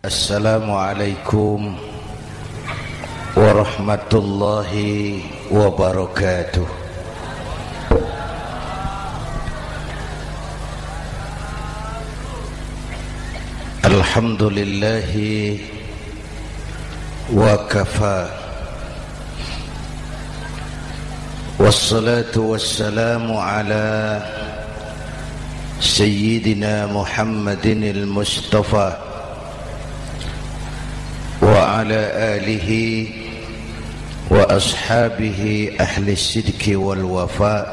Assalamualaikum warahmatullahi wabarakatuh. Alhamdulillahi wa kafa, wassalatu wassalamu ala sayyidina Muhammadin al-Mustafa wa ala alihi wa ashabihi ahli sidqi wal wafa,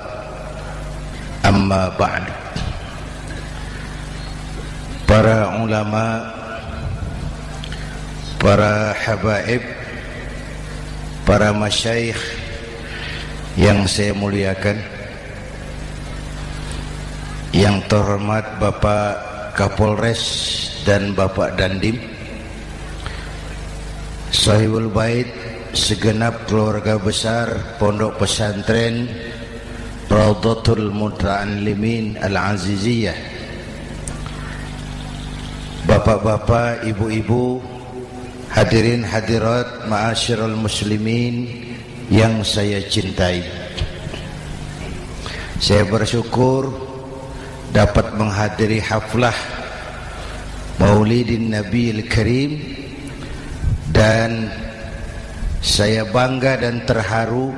amma ba'd. Para ulama, para habaib, para masyayikh yang saya muliakan, yang terhormat Bapak Kapolres dan Bapak Dandim, Sahibul Bait, segenap keluarga besar Pondok Pesantren Raudhatul Muta'allimin Al-Aziziyah, bapak-bapak, ibu-ibu, hadirin hadirat ma'asyiral muslimin yang saya cintai. Saya bersyukur dapat menghadiri haflah Maulidin Nabiil Karim, dan saya bangga dan terharu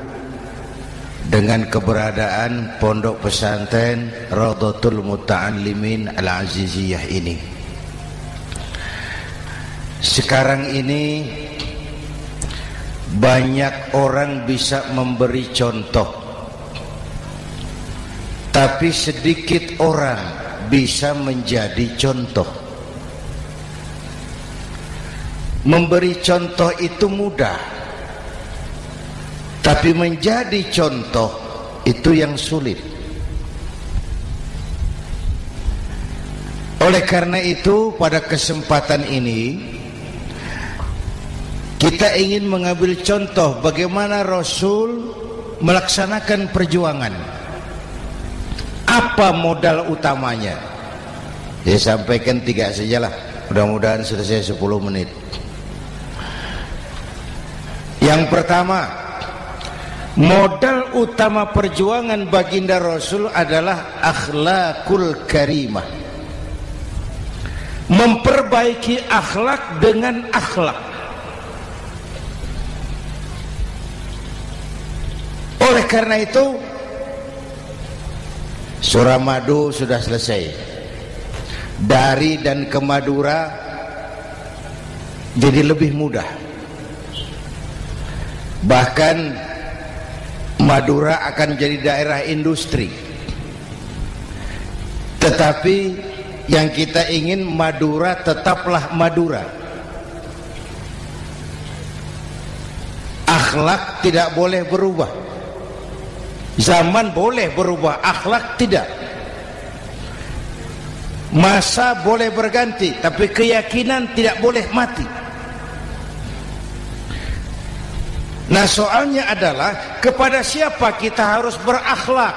dengan keberadaan Pondok Pesantren Raudhatul Muta'allimin Al-Aziziyah ini. Sekarang ini banyak orang bisa memberi contoh, tapi sedikit orang bisa menjadi contoh. Memberi contoh itu mudah, tapi menjadi contoh itu yang sulit. Oleh karena itu, pada kesempatan ini kita ingin mengambil contoh bagaimana Rasul melaksanakan perjuangan. Apa modal utamanya? Saya sampaikan 3 sajalah, mudah-mudahan selesai 10 menit. Yang pertama, modal utama perjuangan baginda Rasul adalah akhlakul karimah. Memperbaiki akhlak dengan akhlak. Oleh karena itu, Suramadu sudah selesai. Dari dan ke Madura jadi lebih mudah. Bahkan Madura akan jadi daerah industri. Tetapi yang kita ingin, Madura tetaplah Madura. Akhlak tidak boleh berubah. Zaman boleh berubah, akhlak tidak. Masa boleh berganti, tapi keyakinan tidak boleh mati. Nah, soalnya adalah kepada siapa kita harus berakhlak.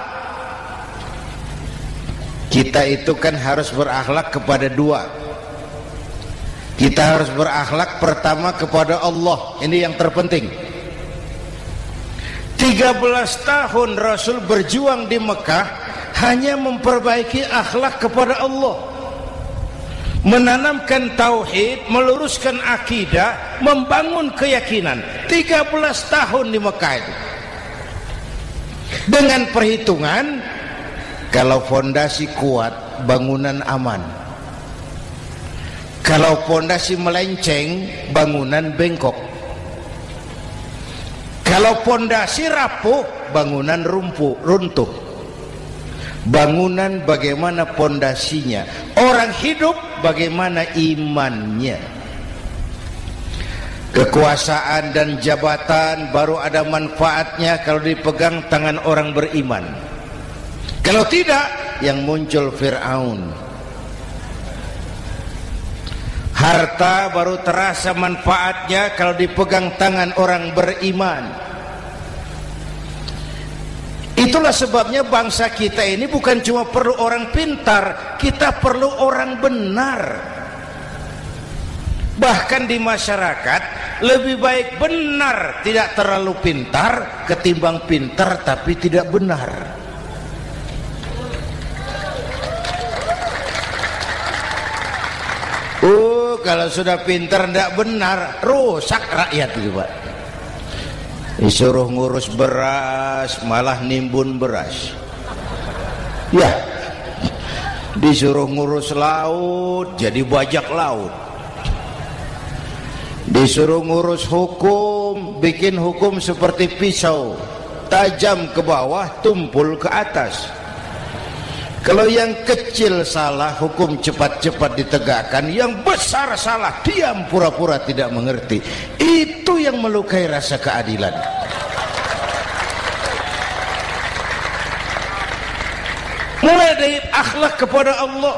Kita itu kan harus berakhlak kepada 2. Kita harus berakhlak pertama kepada Allah. Ini yang terpenting. 13 tahun Rasul berjuang di Mekah hanya memperbaiki akhlak kepada Allah, menanamkan tauhid, meluruskan akidah, membangun keyakinan. 13 tahun di Mekah itu. Dengan perhitungan, kalau fondasi kuat, bangunan aman. Kalau fondasi melenceng, bangunan bengkok. Kalau fondasi rapuh, bangunan runtuh. Bangunan bagaimana fondasinya? Orang hidup bagaimana imannya? Kekuasaan dan jabatan baru ada manfaatnya kalau dipegang tangan orang beriman. Kalau tidak, yang muncul Fir'aun. Harta baru terasa manfaatnya kalau dipegang tangan orang beriman. Itulah sebabnya bangsa kita ini bukan cuma perlu orang pintar, kita perlu orang benar. Bahkan di masyarakat lebih baik benar tidak terlalu pintar ketimbang pintar tapi tidak benar. Kalau sudah pintar tidak benar, rusak rakyat itu Pak. Disuruh ngurus beras malah nimbun beras. Ya, disuruh ngurus laut jadi bajak laut. Disuruh ngurus hukum, bikin hukum seperti pisau, tajam ke bawah, tumpul ke atas. Kalau yang kecil salah, hukum cepat-cepat ditegakkan. Yang besar salah, diam pura-pura tidak mengerti. Itu yang melukai rasa keadilan. Mulai dari akhlak kepada Allah.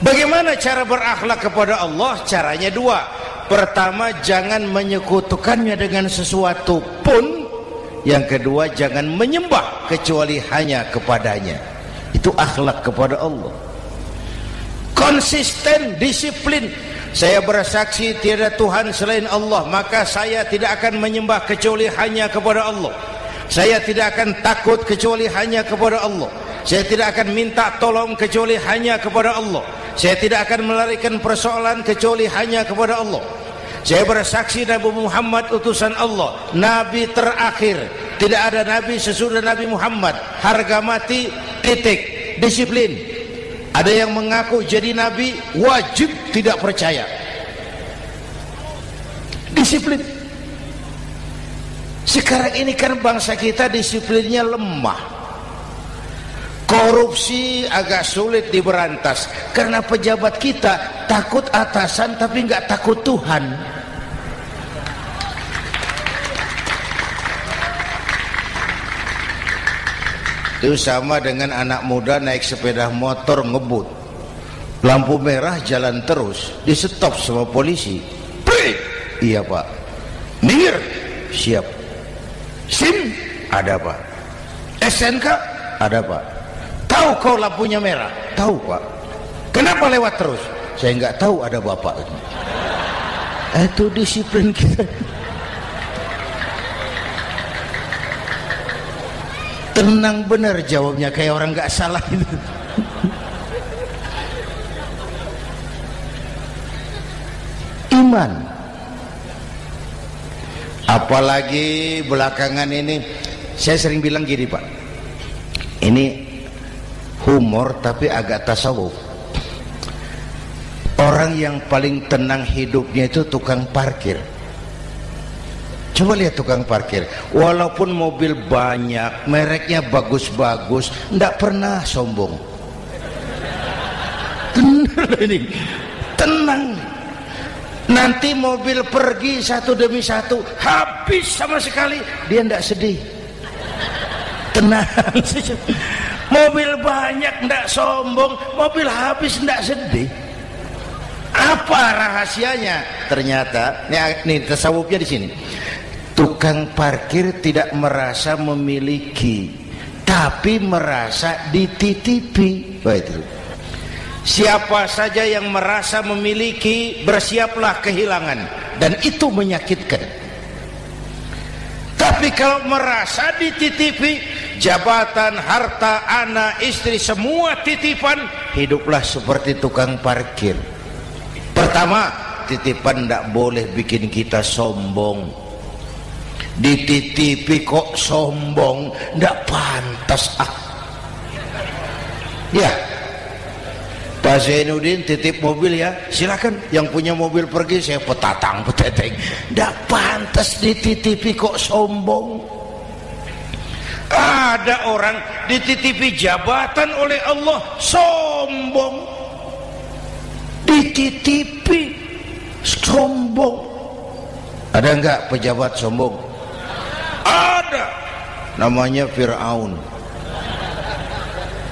Bagaimana cara berakhlak kepada Allah? Caranya dua. Pertama, jangan menyekutukannya dengan sesuatu pun. Yang kedua, jangan menyembah kecuali hanya kepadanya. Itu akhlak kepada Allah. Konsisten, disiplin. Saya bersaksi tiada Tuhan selain Allah, maka saya tidak akan menyembah kecuali hanya kepada Allah. Saya tidak akan takut kecuali hanya kepada Allah. Saya tidak akan minta tolong kecuali hanya kepada Allah. Saya tidak akan melarikan persoalan kecuali hanya kepada Allah. Saya bersaksi Nabi Muhammad utusan Allah, Nabi terakhir. Tidak ada Nabi sesudah Nabi Muhammad. Harga mati, titik. Disiplin. Ada yang mengaku jadi Nabi, wajib tidak percaya. Disiplin. Sekarang ini kan bangsa kita disiplinnya lemah. Korupsi agak sulit diberantas karena pejabat kita takut atasan tapi nggak takut Tuhan. Itu sama dengan anak muda naik sepeda motor ngebut, lampu merah jalan terus, di stop sama polisi. Prit! Iya Pak. Minggir. Siap. SIM? Ada Pak. SNK? Ada Pak. Tahu kau lampunya merah? Tahu Pak. Kenapa lewat terus? Saya nggak tahu, ada Bapak. Itu disiplin kita. Tenang bener jawabnya, kayak orang nggak salah itu. Iman. Apalagi belakangan ini saya sering bilang gini Pak, ini humor tapi agak tasawuf. Orang yang paling tenang hidupnya itu tukang parkir. Coba lihat tukang parkir, walaupun mobil banyak, mereknya bagus-bagus, tidak pernah sombong. Tenang ini, tenang. Nanti mobil pergi satu demi satu, habis sama sekali, dia tidak sedih. Tenang. Mobil banyak tidak sombong, mobil habis tidak sedih. Apa rahasianya? Ternyata, nih tasawufnya di sini. Tukang parkir tidak merasa memiliki, tapi merasa dititipi. Wah, itu. Siapa saja yang merasa memiliki, bersiaplah kehilangan, dan itu menyakitkan. Tapi kalau merasa dititipi, jabatan, harta, anak, istri, semua titipan, hiduplah seperti tukang parkir. Pertama, titipan tidak boleh bikin kita sombong. Dititipi kok sombong, tidak pantas ya. Pak Zainuddin titip mobil ya, silakan. Yang punya mobil pergi, saya peteteng. Tidak pantas dititipi kok sombong. Ada orang dititipi jabatan oleh Allah sombong, dititipi sombong. Ada enggak pejabat sombong? Ada, namanya Fir'aun.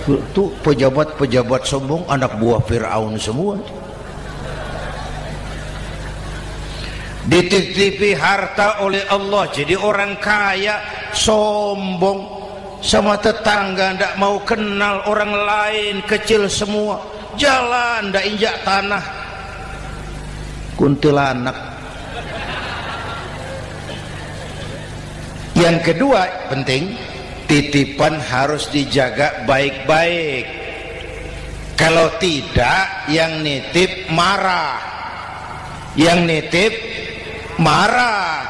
Itu pejabat-pejabat sombong anak buah Fir'aun semua. Dititipi harta oleh Allah, jadi orang kaya sombong, sama tetangga tidak mau kenal orang lain, kecil semua, jalan tidak injak tanah. kuntilanak. Yang kedua penting, titipan harus dijaga baik-baik. Kalau tidak, yang nitip marah. Yang nitip marah.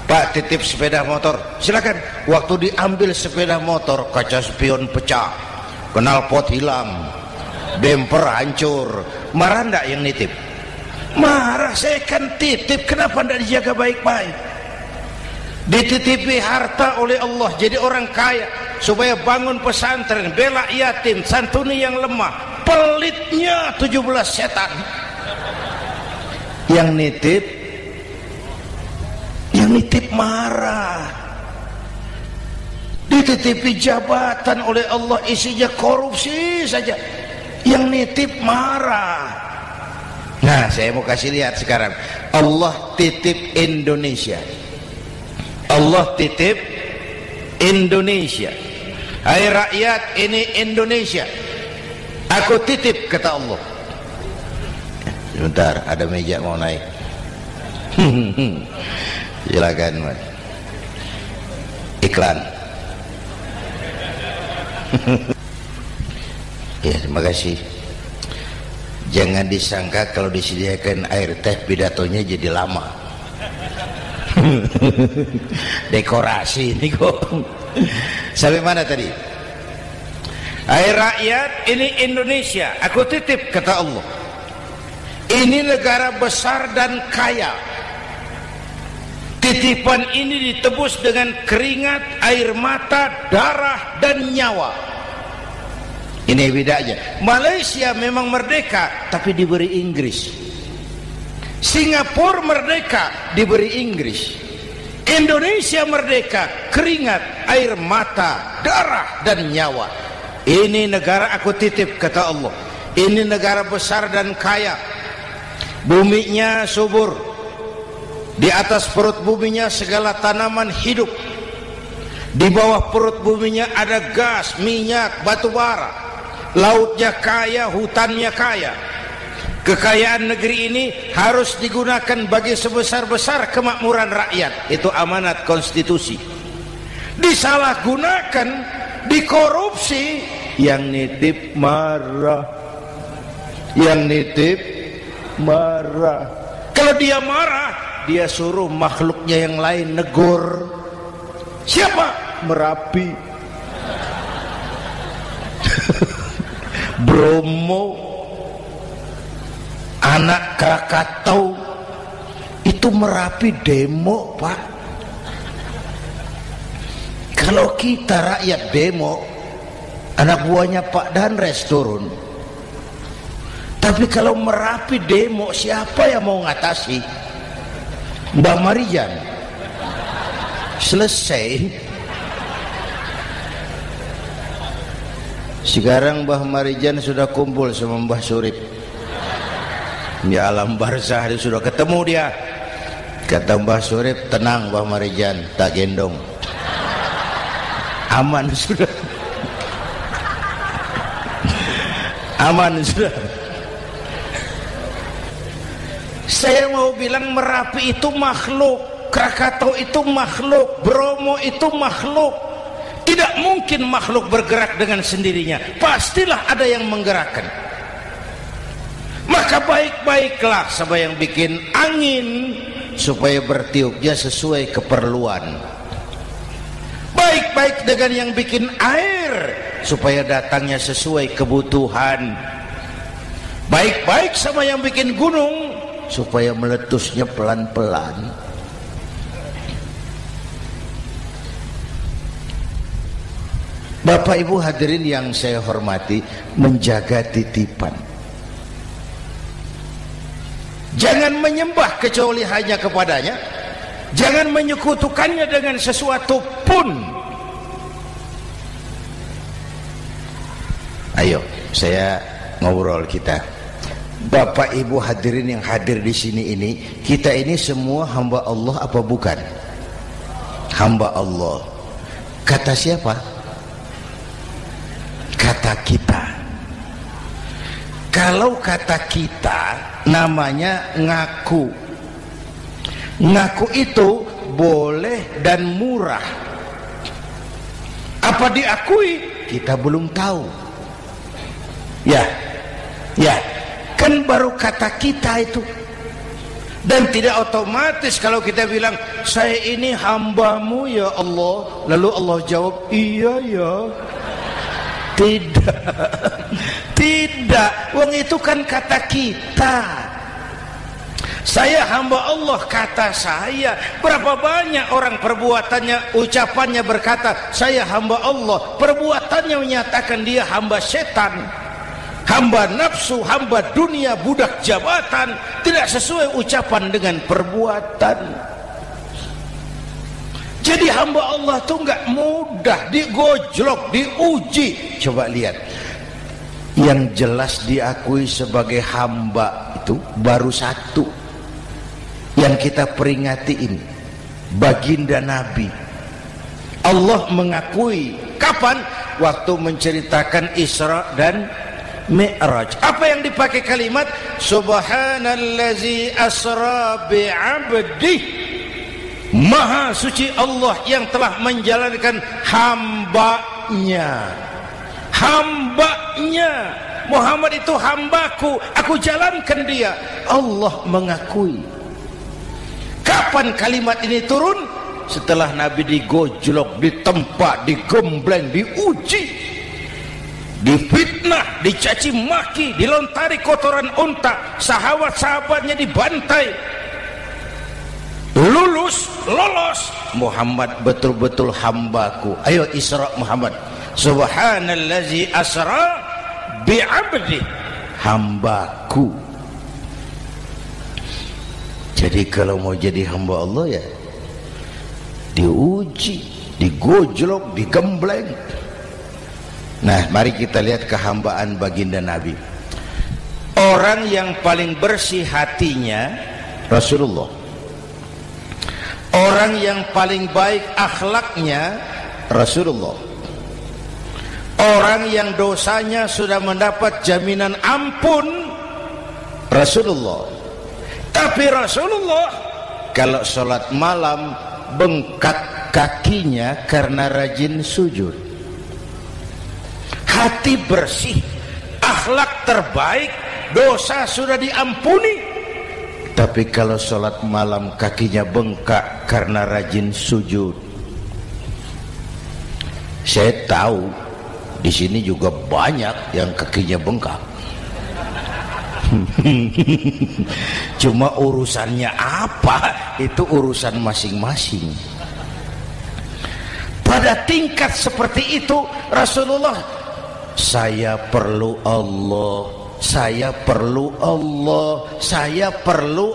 Pak, titip sepeda motor, silakan. Waktu diambil sepeda motor, kaca spion pecah, knalpot hilang, bemper hancur. Marah enggak yang nitip? Marah. Saya kan titip, kenapa enggak dijaga baik-baik? Dititipi harta oleh Allah jadi orang kaya supaya bangun pesantren, bela yatim, santuni yang lemah. Pelitnya 17 setan. Yang nitip marah. Dititipi jabatan oleh Allah, isinya korupsi saja, yang nitip marah. Nah, saya mau kasih lihat sekarang. Allah titip Indonesia. Allah titip Indonesia. Hai rakyat, ini Indonesia, aku titip, kata Allah. Sebentar, ada meja mau naik. Silakan, Mas. Iklan. Ya, terima kasih. Jangan disangka kalau disediakan air teh pidatonya jadi lama. Dekorasi ini kok. Sampai mana tadi? Hai rakyat, ini Indonesia, aku titip, kata Allah. Ini negara besar dan kaya. Titipan ini ditebus dengan keringat, air mata, darah, dan nyawa. Ini bedanya. Malaysia memang merdeka, tapi diberi Inggris. Singapura merdeka, diberi Inggris. Indonesia merdeka, keringat, air mata, darah, dan nyawa. Ini negara aku titip, kata Allah. Ini negara besar dan kaya. Buminya subur. Di atas perut buminya segala tanaman hidup. Di bawah perut buminya ada gas, minyak, batu bara. Lautnya kaya, hutannya kaya. Kekayaan negeri ini harus digunakan bagi sebesar-besar kemakmuran rakyat. Itu amanat konstitusi. Disalahgunakan, dikorupsi, yang nitip marah. Yang nitip marah. Kalau dia marah, dia suruh makhluknya yang lain negur. Siapa? Merapi, Bromo, anak Krakatau. Itu Merapi demo, Pak. Kalau kita rakyat demo, anak buahnya Pak Danres turun. Tapi kalau Merapi demo, siapa yang mau ngatasi? Mbah Marijan. Selesai. Sekarang Mbah Marijan sudah kumpul sama Mbah Surip di alam barzah, dia sudah ketemu dia. Kata Mbah Surip, tenang Mbah Marijan, tak gendong, aman sudah. Aman sudah. Saya mau bilang Merapi itu makhluk, Krakatau itu makhluk, Bromo itu makhluk. Tidak mungkin makhluk bergerak dengan sendirinya, pastilah ada yang menggerakkan. Maka baik-baiklah sama yang bikin angin supaya bertiupnya sesuai keperluan. Baik-baik dengan yang bikin air supaya datangnya sesuai kebutuhan. Baik-baik sama yang bikin gunung supaya meletusnya pelan-pelan. Bapak Ibu hadirin yang saya hormati, menjaga titipan. Jangan menyembah kecuali hanya kepadanya. Jangan menyekutukannya dengan sesuatu pun. Ayo, saya ngobrol kita. Bapak Ibu hadirin yang hadir di sini ini, kita ini semua hamba Allah apa bukan? Hamba Allah. Kata siapa? Kata kita. Kalau kata kita, namanya ngaku. Ngaku itu boleh dan murah. Apa diakui? Kita belum tahu. Ya, kan baru kata kita itu. Dan tidak otomatis kalau kita bilang saya ini hambamu ya Allah, lalu Allah jawab iya ya. Tidak, wong itu kan kata kita. Saya hamba Allah, kata saya. Berapa banyak orang perbuatannya, ucapannya berkata saya hamba Allah, perbuatannya menyatakan dia hamba setan, hamba nafsu, hamba dunia, budak jabatan. Tidak sesuai ucapan dengan perbuatan. Jadi hamba Allah itu enggak mudah, digojlok, diuji. Coba lihat, yang jelas diakui sebagai hamba itu baru satu yang kita peringati ini, baginda Nabi. Allah mengakui kapan? Waktu menceritakan Isra dan Mi'raj. Apa yang dipakai kalimat? Subhanallazi asra bi'abdih. Maha suci Allah yang telah menjalankan hambanya. Hambanya. Muhammad itu hambaku, aku jalankan dia. Allah mengakui. Kapan kalimat ini turun? Setelah Nabi digojlok, ditempa, digembleng, diuji, difitnah, dicaci maki, dilontari kotoran unta, sahabat-sahabatnya dibantai. Lolos, Muhammad betul-betul hambaku. Ayo Isra Muhammad. Subhanallazi asra bi'abdi, hambaku. Jadi kalau mau jadi hamba Allah ya diuji, digojlok, digembleng. Nah, mari kita lihat kehambaan baginda Nabi. Orang yang paling bersih hatinya Rasulullah. Orang yang paling baik akhlaknya Rasulullah. Orang yang dosanya sudah mendapat jaminan ampun Rasulullah. Tapi Rasulullah kalau sholat malam bengkak kakinya karena rajin sujud. Hati bersih, akhlak terbaik, dosa sudah diampuni. Tapi kalau sholat malam kakinya bengkak karena rajin sujud. Saya tahu di sini juga banyak yang kakinya bengkak. Cuma urusannya apa? Itu urusan masing-masing. Pada tingkat seperti itu Rasulullah, saya perlu Allah, saya perlu Allah, saya perlu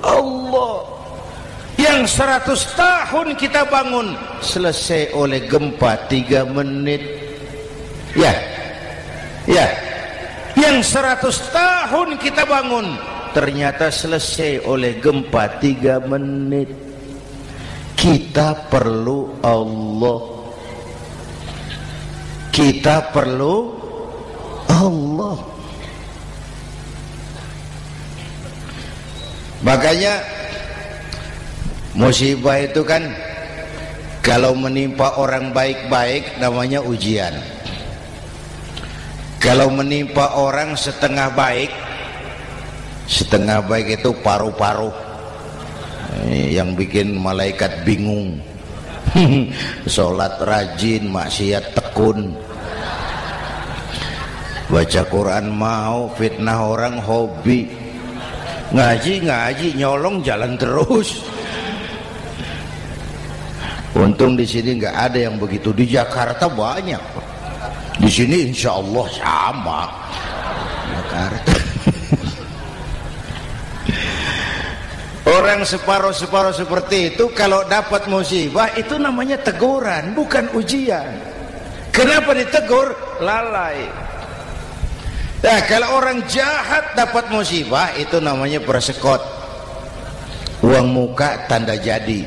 Allah. Yang 100 tahun kita bangun selesai oleh gempa 3 menit. Ya. Yang 100 tahun kita bangun ternyata selesai oleh gempa 3 menit. Kita perlu Allah. Kita perlu Allah. Makanya musibah itu kan kalau menimpa orang baik-baik namanya ujian. Kalau menimpa orang setengah baik itu paru-paru yang bikin malaikat bingung. Sholat rajin, maksiat tekun, baca Quran mau, fitnah orang hobi, ngaji nyolong jalan terus. Untung di sini nggak ada yang begitu. Di Jakarta banyak. Di sini insya Allah sama. Jakarta. Orang separuh-separuh seperti itu kalau dapat musibah itu namanya teguran, bukan ujian. Kenapa ditegur? Lalai. Nah, kalau orang jahat dapat musibah itu namanya persekot. Uang muka tanda jadi.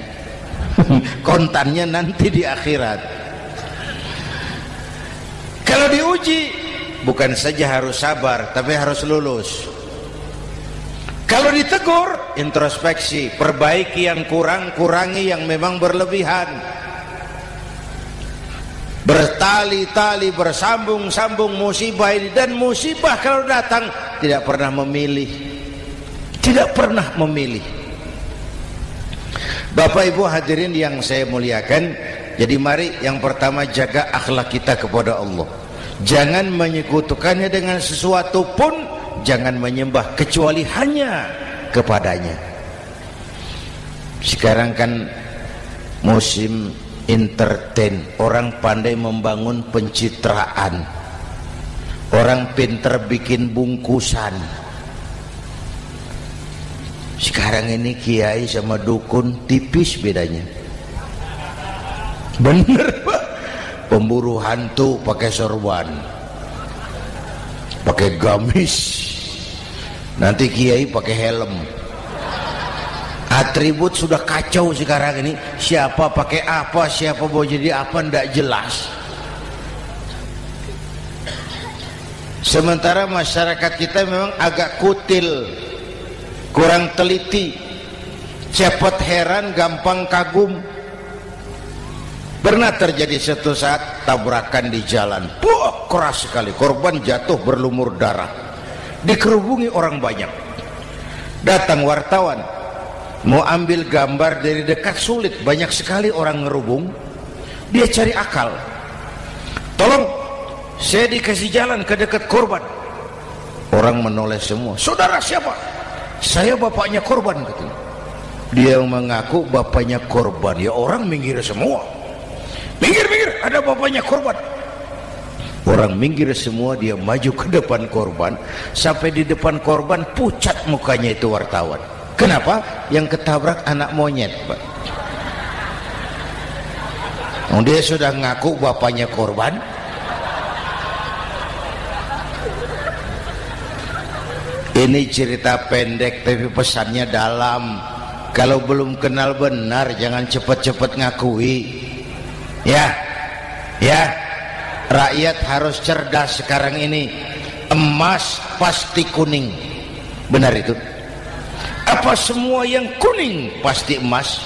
Kontannya nanti di akhirat. Kalau diuji bukan saja harus sabar tapi harus lulus. Kalau ditegur, introspeksi, perbaiki yang kurang, kurangi yang memang berlebihan. Bertali-tali, bersambung-sambung musibah ini, dan musibah kalau datang tidak pernah memilih, tidak pernah memilih. Bapak Ibu hadirin yang saya muliakan, jadi mari yang pertama jaga akhlak kita kepada Allah. Jangan menyekutukannya dengan sesuatu pun, jangan menyembah kecuali hanya kepadanya. Sekarang kan musim entertain, orang pandai membangun pencitraan, orang pinter bikin bungkusan. Sekarang ini kiai sama dukun tipis bedanya. Bener Pak, pemburu hantu pakai sorban, pakai gamis, nanti kiai pakai helm. Atribut sudah kacau sekarang ini, siapa pakai apa, siapa mau jadi apa, tidak jelas. Sementara masyarakat kita memang agak kutil, kurang teliti, cepat heran, gampang kagum. Pernah terjadi suatu saat tabrakan di jalan, keras sekali, korban jatuh berlumur darah, dikerubungi orang banyak. Datang wartawan, mau ambil gambar dari dekat sulit, banyak sekali orang ngerubung. Dia cari akal, tolong saya dikasih jalan ke dekat korban. Orang menoleh semua. Saudara siapa? Saya bapaknya korban, katanya. Dia mengaku bapaknya korban. Ya orang minggir semua. Minggir, ada bapaknya korban. Orang minggir semua, dia maju ke depan korban. Sampai di depan korban pucat mukanya itu wartawan. Kenapa? Yang ketabrak anak monyet, Pak. Dia sudah ngaku bapaknya korban. Ini cerita pendek tapi pesannya dalam. Kalau belum kenal benar jangan cepat-cepat ngakui. Ya, rakyat harus cerdas sekarang ini. Emas pasti kuning. Benar itu? Apa semua yang kuning pasti emas?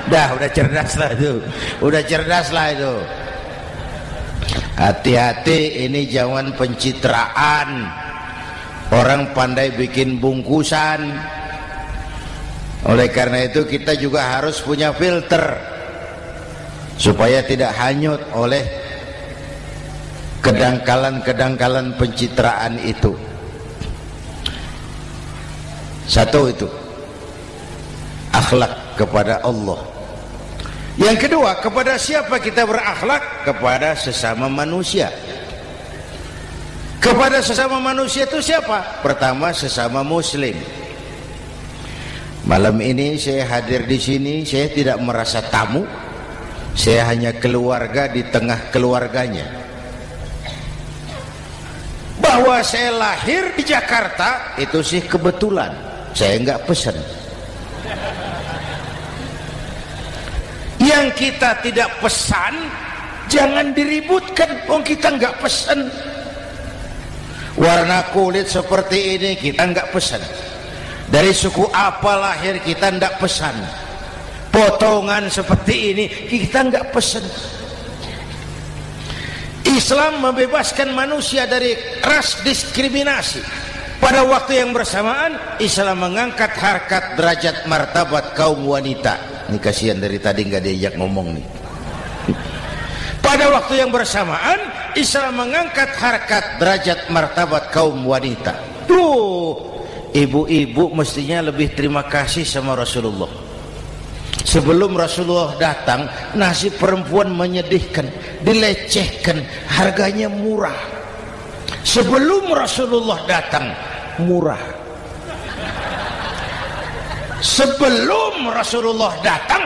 udah cerdas lah itu. Udah cerdas lah itu. Hati-hati, ini zaman pencitraan. Orang pandai bikin bungkusan. Oleh karena itu kita juga harus punya filter supaya tidak hanyut oleh kedangkalan-kedangkalan pencitraan itu. Satu itu akhlak kepada Allah. Yang kedua, kepada siapa kita berakhlak? Kepada sesama manusia. Kepada sesama manusia itu siapa? Pertama, sesama muslim. Malam ini saya hadir di sini, saya tidak merasa tamu. Saya hanya keluarga di tengah keluarganya. Bahwa saya lahir di Jakarta itu sih kebetulan. Saya enggak pesan. Yang kita tidak pesan jangan diributkan. Kita enggak pesan. Warna kulit seperti ini kita enggak pesan. Dari suku apa lahir kita enggak pesan. Potongan seperti ini kita enggak pesan. Islam membebaskan manusia dari ras diskriminasi. Pada waktu yang bersamaan Islam mengangkat harkat, derajat, martabat kaum wanita. Ini kasihan dari tadi nggak diajak ngomong nih. Pada waktu yang bersamaan Islam mengangkat harkat, derajat, martabat kaum wanita. Ibu-ibu mestinya lebih terima kasih sama Rasulullah. Sebelum Rasulullah datang, nasib perempuan menyedihkan, dilecehkan, harganya murah. Sebelum Rasulullah datang, murah. Sebelum Rasulullah datang,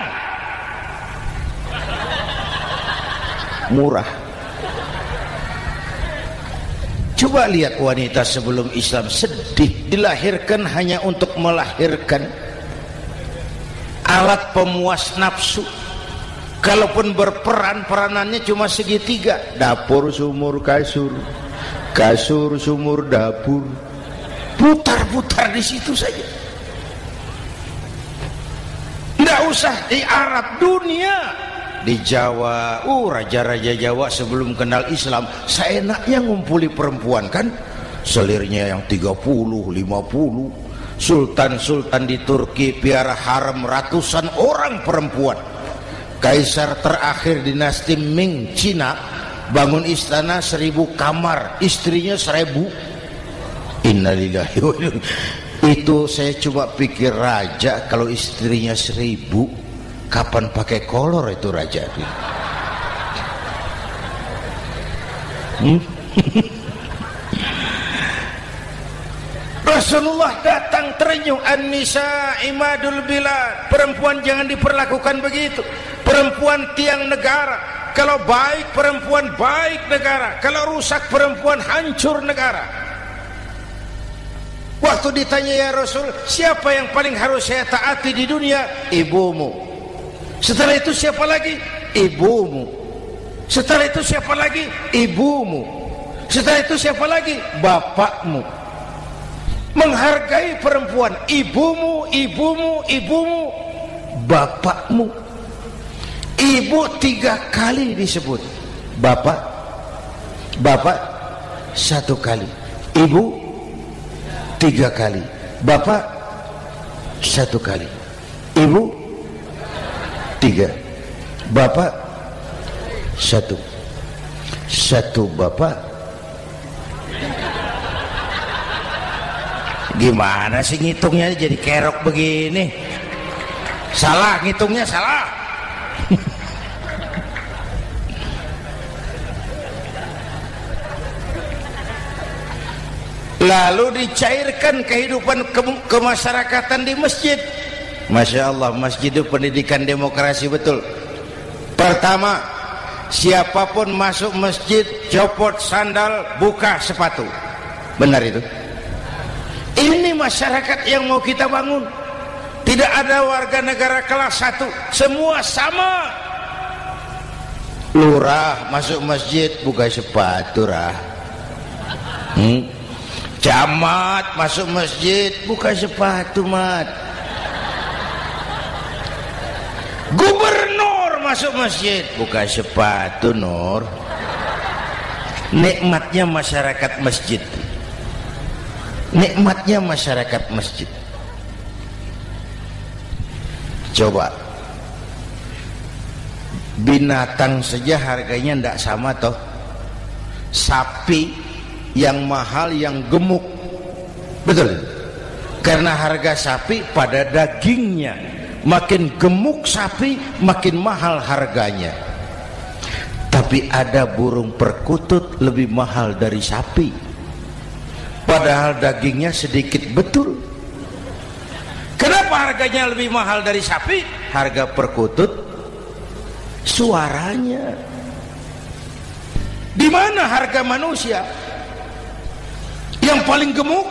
murah. Coba lihat wanita sebelum Islam, sedih, dilahirkan hanya untuk melahirkan, alat pemuas nafsu. Kalaupun berperan, peranannya cuma segitiga, dapur sumur kasur, kasur sumur dapur. putar-putar di situ saja. Tidak usah di Arab, dunia. Di Jawa, raja-raja Jawa sebelum kenal Islam seenaknya ngumpuli perempuan kan, selirnya yang 30, 50. Sultan-sultan di Turki piara harem ratusan orang perempuan. Kaisar terakhir dinasti Ming Cina bangun istana 1000 kamar, istrinya 1000. Innalillahi wa inna ilaihi. Itu saya coba pikir, raja kalau istrinya 1000, kapan pakai kolor itu raja? Rasulullah datang terenyuh, an-nisa imadul bilad. Perempuan jangan diperlakukan begitu. Perempuan tiang negara. Kalau baik perempuan, baik negara. Kalau rusak perempuan, hancur negara. Waktu ditanya, ya Rasul, siapa yang paling harus saya taati di dunia? Ibumu. Setelah itu siapa lagi? Ibumu. Setelah itu siapa lagi? Ibumu. Setelah itu siapa lagi? Bapakmu. Menghargai perempuan, ibumu, ibumu, ibumu, bapakmu. Ibu 3 kali disebut, bapak 1 kali, ibu 3 kali, bapak 1 kali, ibu 3, bapak 1, 1 bapak. Gimana sih ngitungnya jadi kerok begini? Salah ngitungnya, salah. Lalu dicairkan kehidupan kemasyarakatan di masjid. Masya Allah, masjid itu pendidikan demokrasi betul. Pertama, siapapun masuk masjid copot sandal, buka sepatu. Benar itu? Ini masyarakat yang mau kita bangun. Tidak ada warga negara kelas 1, semua sama. Lurah masuk masjid buka sepatu, rah. Camat masuk masjid buka sepatu, mat. Gubernur masuk masjid buka sepatu, Nur. Nikmatnya masyarakat masjid. Nikmatnya masyarakat masjid. Coba binatang saja harganya tidak sama toh. Sapi yang mahal, yang gemuk, betul? Karena harga sapi pada dagingnya. Makin gemuk sapi, makin mahal harganya. Tapi ada burung perkutut lebih mahal dari sapi, padahal dagingnya sedikit, betul. Kenapa harganya lebih mahal dari sapi? Harga perkutut suaranya. Di mana harga manusia? Yang paling gemuk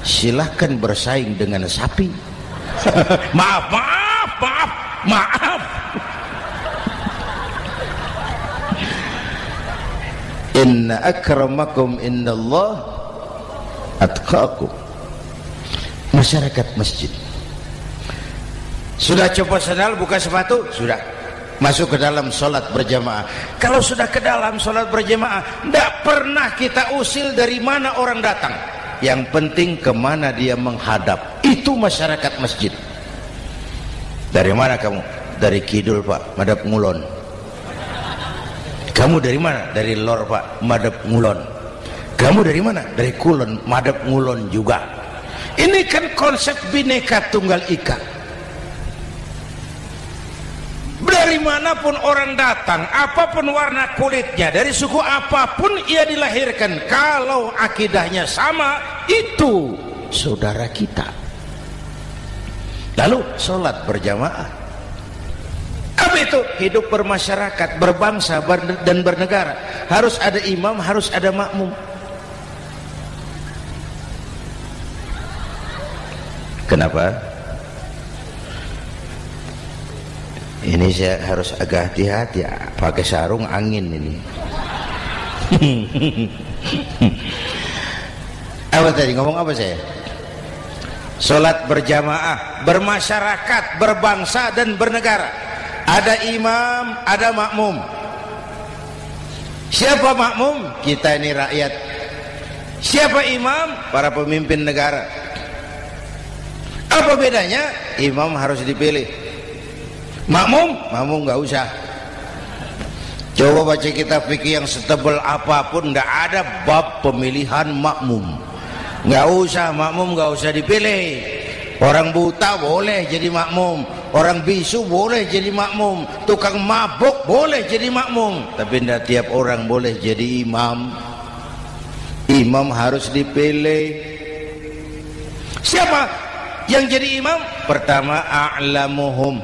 silahkan bersaing dengan sapi. Maaf. Inna akramakum indallah atqakum. Masyarakat masjid sudah copot sandal, buka sepatu, sudah masuk ke dalam sholat berjamaah. Kalau sudah ke dalam sholat berjamaah, tidak pernah kita usil dari mana orang datang. Yang penting kemana dia menghadap. Itu masyarakat masjid. Dari mana kamu? Dari kidul, Pak, madhab ngulon. Kamu dari mana? Dari lor, Pak, madhab ngulon. Kamu dari mana? Dari kulon, madhab ngulon juga. Ini kan konsep bineka tunggal ika. Dari manapun orang datang, apapun warna kulitnya, dari suku apapun ia dilahirkan, kalau akidahnya sama, itu saudara kita. Lalu sholat berjamaah. Apa itu? Hidup bermasyarakat, berbangsa dan bernegara. Harus ada imam, harus ada makmum. Kenapa? Ini saya harus agak hati-hati ya, pakai sarung angin ini. Apa tadi ngomong apa saya? Salat berjamaah, bermasyarakat, berbangsa dan bernegara. Ada imam, ada makmum. Siapa makmum? Kita ini rakyat. Siapa imam? Para pemimpin negara. Apa bedanya? Imam harus dipilih. Makmum nggak usah. Coba baca kitab fikih yang setebal apapun, nggak ada bab pemilihan makmum. Nggak usah, makmum nggak usah dipilih. Orang buta boleh jadi makmum, orang bisu boleh jadi makmum, tukang mabuk boleh jadi makmum, tapi tidak tiap orang boleh jadi imam. Imam harus dipilih. Siapa yang jadi imam? Pertama, a'lamuhum,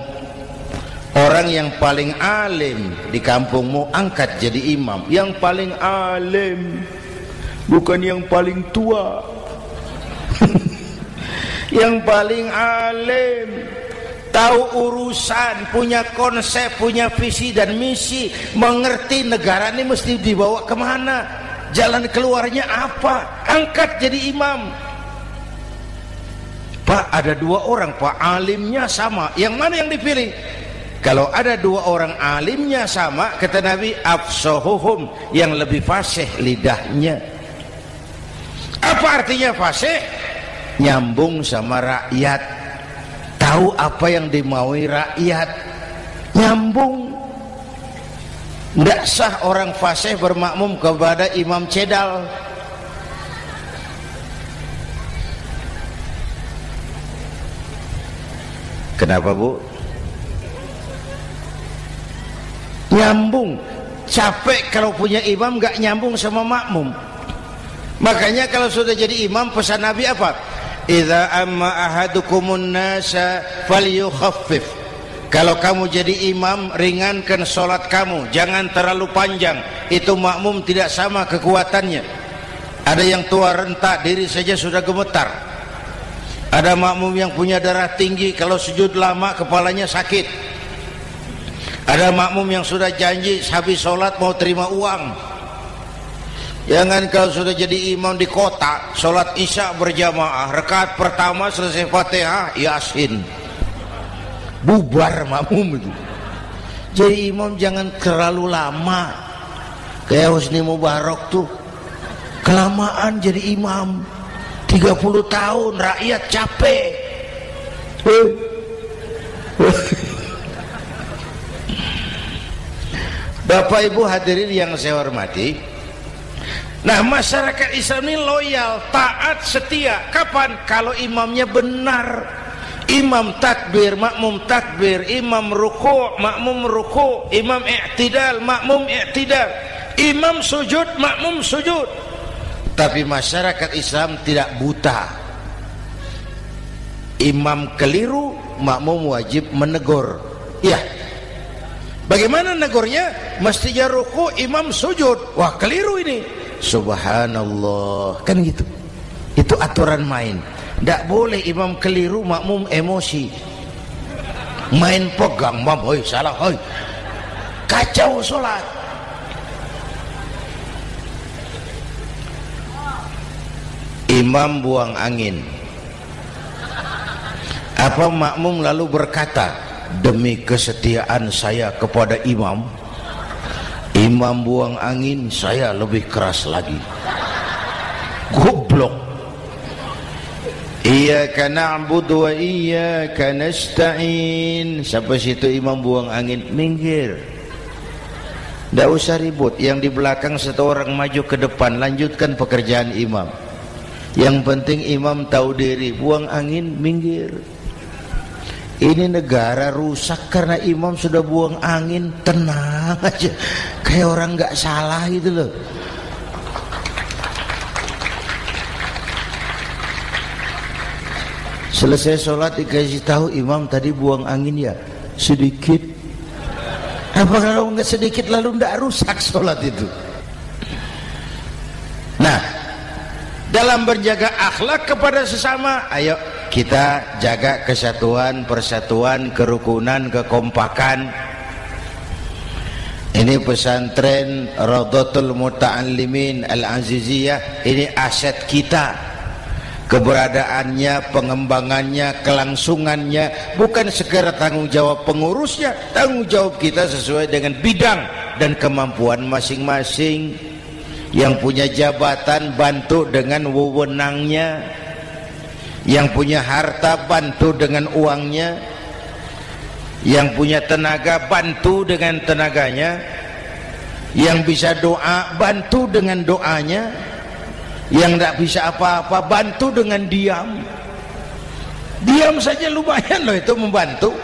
orang yang paling alim di kampungmu angkat jadi imam. Yang paling alim, bukan yang paling tua. Yang paling alim, tahu urusan, punya konsep, punya visi dan misi, mengerti negara ini mesti dibawa kemana, jalan keluarnya apa, angkat jadi imam. Pak, ada dua orang Pak, alimnya sama, yang mana yang dipilih? Kalau ada dua orang alimnya sama, kata Nabi, afsahuhum, yang lebih fasih lidahnya. Apa artinya fasih? Nyambung sama rakyat, tahu apa yang dimaui rakyat, nyambung. Tidak sah orang fasih bermakmum kepada imam cedal. Kenapa Bu? Nyambung. Capek kalau punya imam gak nyambung sama makmum. Makanya kalau sudah jadi imam, pesan Nabi apa? Idza amma ahadukumun nasa falyukhaffif. Kalau kamu jadi imam, ringankan solat kamu, jangan terlalu panjang. Itu makmum tidak sama kekuatannya. Ada yang tua renta, diri saja sudah gemetar. Ada makmum yang punya darah tinggi, kalau sujud lama kepalanya sakit. Ada makmum yang sudah janji habis solat mau terima uang. Jangan kalau sudah jadi imam di kota, sholat isya berjamaah, rakaat pertama selesai Fatihah, Yasin, bubar makmum itu. Jadi imam jangan terlalu lama. Kayak Husni Mubarak tuh, kelamaan jadi imam, 30 tahun, rakyat capek. Bapak Ibu hadirin yang saya hormati, nah, masyarakat Islam ini loyal, taat, setia. Kapan? Kalau imamnya benar. Imam takbir, makmum takbir, imam ruku', makmum ruku', imam i'tidal, makmum i'tidal, imam sujud, makmum sujud. Tapi masyarakat Islam tidak buta. Imam keliru, makmum wajib menegur. Ya. Bagaimana negurnya? Mestinya ruku', imam sujud. Wah, keliru ini. Subhanallah, kan gitu. Itu aturan main. Tidak boleh imam keliru, makmum emosi, main pegang, mam, hoi salah, hoi, kacau sholat. Imam buang angin, apa makmum lalu berkata, demi kesetiaan saya kepada imam, imam buang angin, saya lebih keras lagi. Goblok. Iyyaka na'budu wa iyyaka nasta'in. Sampai situ imam buang angin, minggir. Tidak usah ribut. Yang di belakang satu orang maju ke depan, lanjutkan pekerjaan imam. Yang penting imam tahu diri, buang angin, minggir. Ini negara rusak karena imam sudah buang angin, tenang aja, kayak orang nggak salah gitu loh. Selesai sholat dikasih tahu imam tadi buang angin ya sedikit. Apa kalau nggak sedikit lalu nggak rusak sholat itu? Nah, dalam berjaga akhlak kepada sesama, ayo kita jaga kesatuan, persatuan, kerukunan, kekompakan. Ini pesantren Raudhatul Muta'allimin Al-Aziziyah, ini aset kita, keberadaannya, pengembangannya, kelangsungannya, bukan sekedar tanggung jawab pengurusnya, tanggung jawab kita sesuai dengan bidang dan kemampuan masing-masing. Yang punya jabatan bantu dengan wewenangnya, yang punya harta bantu dengan uangnya, yang punya tenaga bantu dengan tenaganya, yang bisa doa bantu dengan doanya, yang tidak bisa apa-apa bantu dengan diam. Diam saja lumayan loh itu membantu.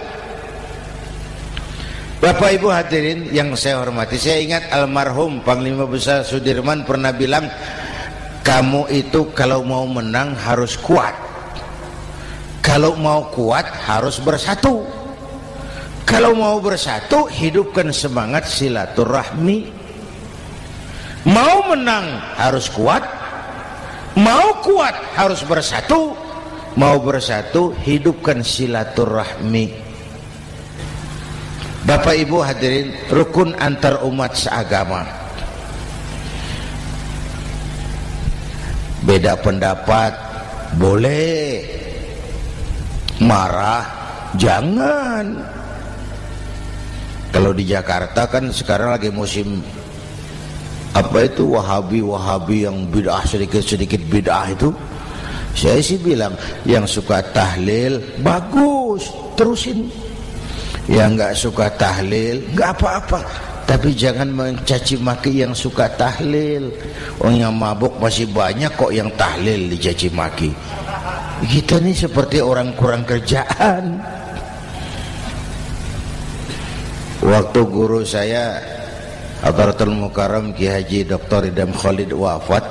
Bapak Ibu hadirin yang saya hormati, saya ingat almarhum Panglima Besar Sudirman pernah bilang, kamu itu kalau mau menang harus kuat, kalau mau kuat harus bersatu, kalau mau bersatu hidupkan semangat silaturahmi. Mau menang harus kuat, mau kuat harus bersatu, mau bersatu hidupkan silaturahmi. Bapak Ibu hadirin, rukun antar umat seagama. Beda pendapat boleh, marah jangan. Kalau di Jakarta kan sekarang lagi musim apa itu wahabi yang bid'ah, sedikit bid'ah itu. Saya sih bilang yang suka tahlil bagus, terusin. Yang nggak suka tahlil nggak apa-apa, tapi jangan mencaci maki yang suka tahlil. Orang yang mabuk masih banyak kok yang tahlil dicaci maki. Kita nih seperti orang kurang kerjaan. Waktu guru saya Hadratul Mukarram Ki Haji Dr. Idham Khalid wafat,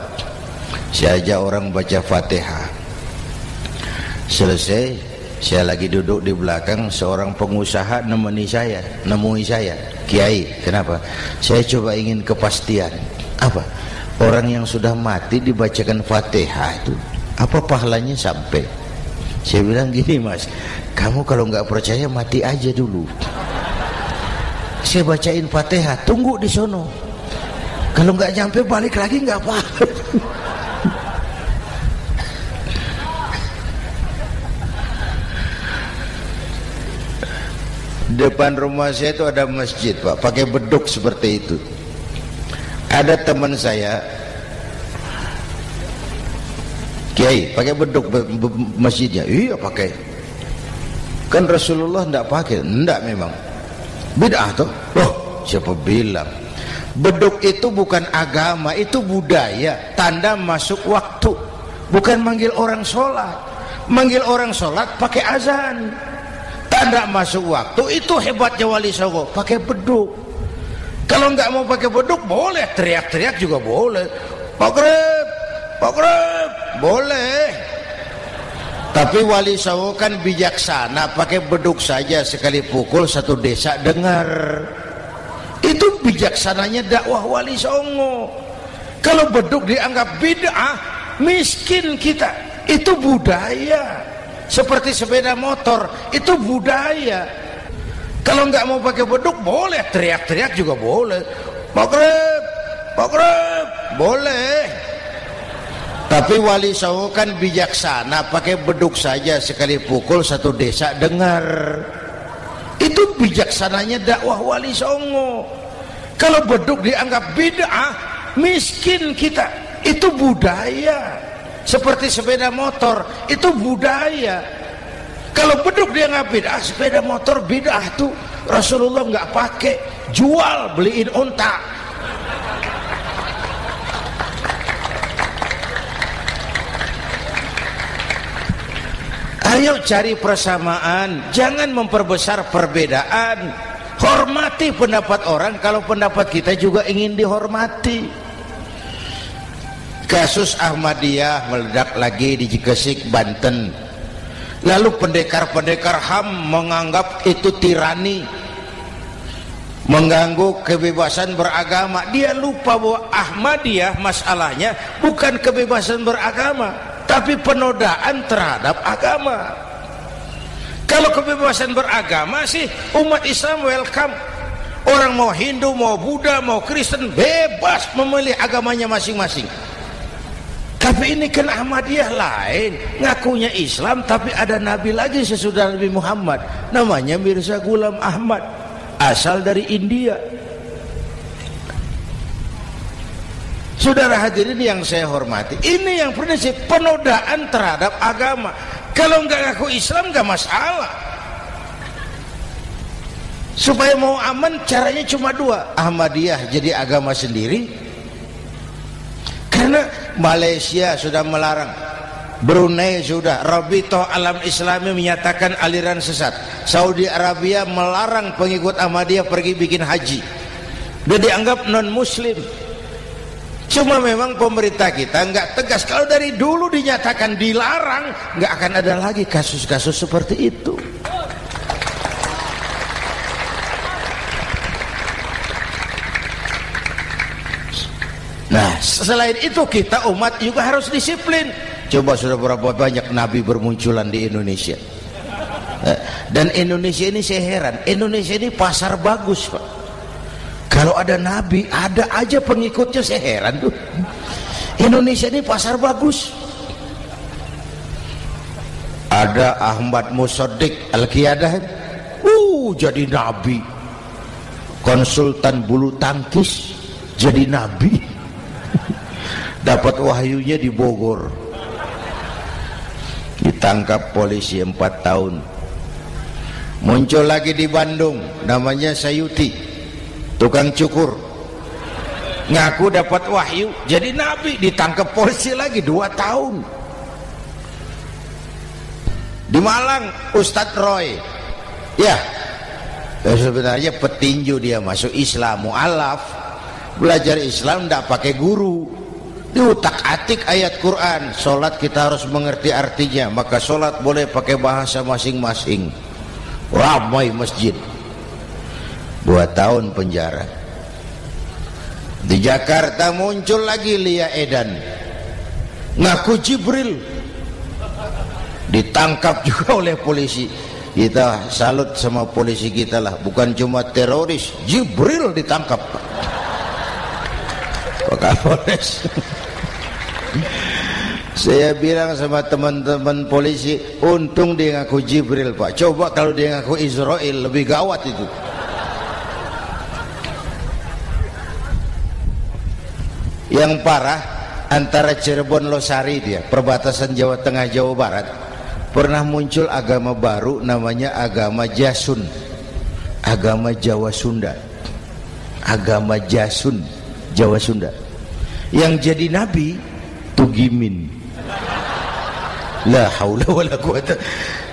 saya ajak orang baca Fatihah. Selesai, saya lagi duduk di belakang, seorang pengusaha nemui saya, Kiai, kenapa? Saya coba ingin kepastian. Apa? Orang yang sudah mati dibacakan Fatihah itu, apa pahalanya sampai? Saya bilang gini, Mas, kamu kalau nggak percaya mati aja dulu. Saya bacain Fatihah, tunggu di sono. Kalau nggak nyampe balik lagi nggak apa-apa. Depan rumah saya itu ada masjid, Pak, pakai beduk seperti itu. Ada teman saya, Kiai, pakai beduk masjidnya. Iya pakai. Kan Rasulullah tidak pakai. Tidak memang. Bid'ah tuh. Oh, siapa bilang? Beduk itu bukan agama, itu budaya, tanda masuk waktu. Bukan manggil orang sholat. Manggil orang sholat pakai azan. Tanda masuk waktu, itu hebatnya Wali Songo, pakai beduk. Kalau nggak mau pakai beduk boleh, teriak-teriak juga boleh. Maghrib, boleh. Tapi Wali Songo kan bijaksana, pakai beduk saja, sekali pukul satu desa dengar. Itu bijaksananya dakwah Wali Songo. Kalau beduk dianggap bid'ah, miskin kita. Itu budaya. Seperti sepeda motor, itu budaya. Kalau nggak mau pakai beduk boleh, teriak-teriak juga boleh. Maghrib, boleh. Tapi Wali Songo kan bijaksana, pakai beduk saja, sekali pukul satu desa dengar. Itu bijaksananya dakwah Wali Songo. Kalau beduk dianggap bid'ah, miskin kita. Itu budaya. Seperti sepeda motor, itu budaya. Kalau beduk dia nggak bid'ah, sepeda motor bid'ah tuh. Rasulullah nggak pakai, jual, beliin unta. Ayo cari persamaan, jangan memperbesar perbedaan. Hormati pendapat orang kalau pendapat kita juga ingin dihormati. Kasus Ahmadiyah meledak lagi di Cikesik, Banten. Lalu pendekar-pendekar HAM menganggap itu tirani, mengganggu kebebasan beragama. Dia lupa bahwa Ahmadiyah masalahnya bukan kebebasan beragama, tapi penodaan terhadap agama. Kalau kebebasan beragama sih umat Islam welcome. Orang mau Hindu, mau Buddha, mau Kristen bebas memilih agamanya masing-masing. Tapi ini kan Ahmadiyah lain, ngakunya Islam tapi ada nabi lagi sesudah Nabi Muhammad, namanya Mirza Ghulam Ahmad, asal dari India. Saudara hadirin yang saya hormati, ini yang prinsip penodaan terhadap agama. Kalau nggak ngaku Islam nggak masalah. Supaya mau aman caranya cuma dua, Ahmadiyah jadi agama sendiri, karena Malaysia sudah melarang, Brunei sudah, Rabitoh Alam Islami menyatakan aliran sesat, Saudi Arabia melarang pengikut Ahmadiyah pergi bikin haji, dia dianggap non muslim. Cuma memang pemerintah kita nggak tegas. Kalau dari dulu dinyatakan dilarang, nggak akan ada lagi kasus-kasus seperti itu. Nah, selain itu kita umat juga harus disiplin. Coba sudah berapa banyak nabi bermunculan di Indonesia. Dan Indonesia ini saya heran, Indonesia ini pasar bagus, Pak. Kalau ada nabi, ada aja pengikutnya, saya heran tuh. Indonesia ini pasar bagus. Ada Ahmad Musaddiq Al-Qiyadah, jadi nabi. Konsultan bulu tangkis jadi nabi. Dapat wahyunya di Bogor, ditangkap polisi 4 tahun. Muncul lagi di Bandung, namanya Sayuti, tukang cukur, ngaku dapat wahyu jadi nabi, ditangkap polisi lagi 2 tahun. Di Malang Ustadz Roy, ya sebenarnya petinju, dia masuk Islam, mu'alaf, belajar Islam tidak pakai guru, diutak-atik ayat Quran. Sholat kita harus mengerti artinya, maka sholat boleh pakai bahasa masing-masing. Ramai masjid. 2 tahun penjara. Di Jakarta muncul lagi Lia Edan, ngaku Jibril, ditangkap juga oleh polisi. Kita salut sama polisi kita lah, bukan cuma teroris, Jibril ditangkap Pak Kapolres. Saya bilang sama teman-teman polisi, untung dia ngaku Jibril, Pak. Coba kalau dia ngaku Israel, lebih gawat itu. Yang parah, antara Cirebon Losari, dia perbatasan Jawa Tengah Jawa Barat, pernah muncul agama baru namanya agama Jasun, agama Jawa Sunda, agama Jasun Jawa Sunda. Yang jadi nabi Tugimin. La haula wala quwata.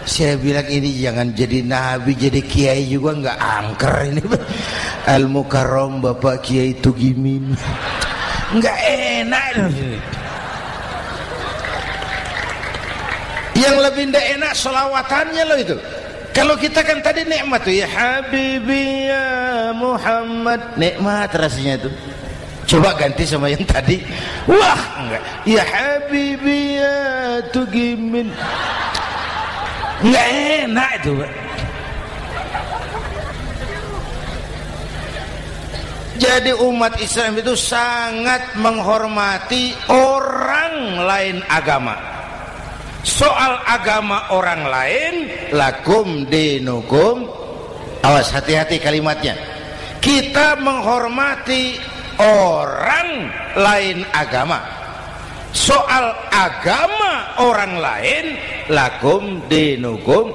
Saya bilang ini jangan jadi nabi, jadi kiai juga nggak angker ini. Al Mukarram Bapak Kiai Tugimin, nggak enak. Yang lebih nggak enak selawatannya loh itu. Kalau kita kan tadi nikmat tuh, ya Habibi ya Muhammad, nikmat rasanya itu. Coba ganti sama yang tadi, wah enggak, ya Habibi ya Tugimin, enggak enak itu, Pak. Jadi umat Islam itu sangat menghormati orang lain agama. Soal agama orang lain, lakum dinukum, awas hati-hati kalimatnya. Kita menghormati orang lain agama. Soal agama orang lain, lakum dinukum.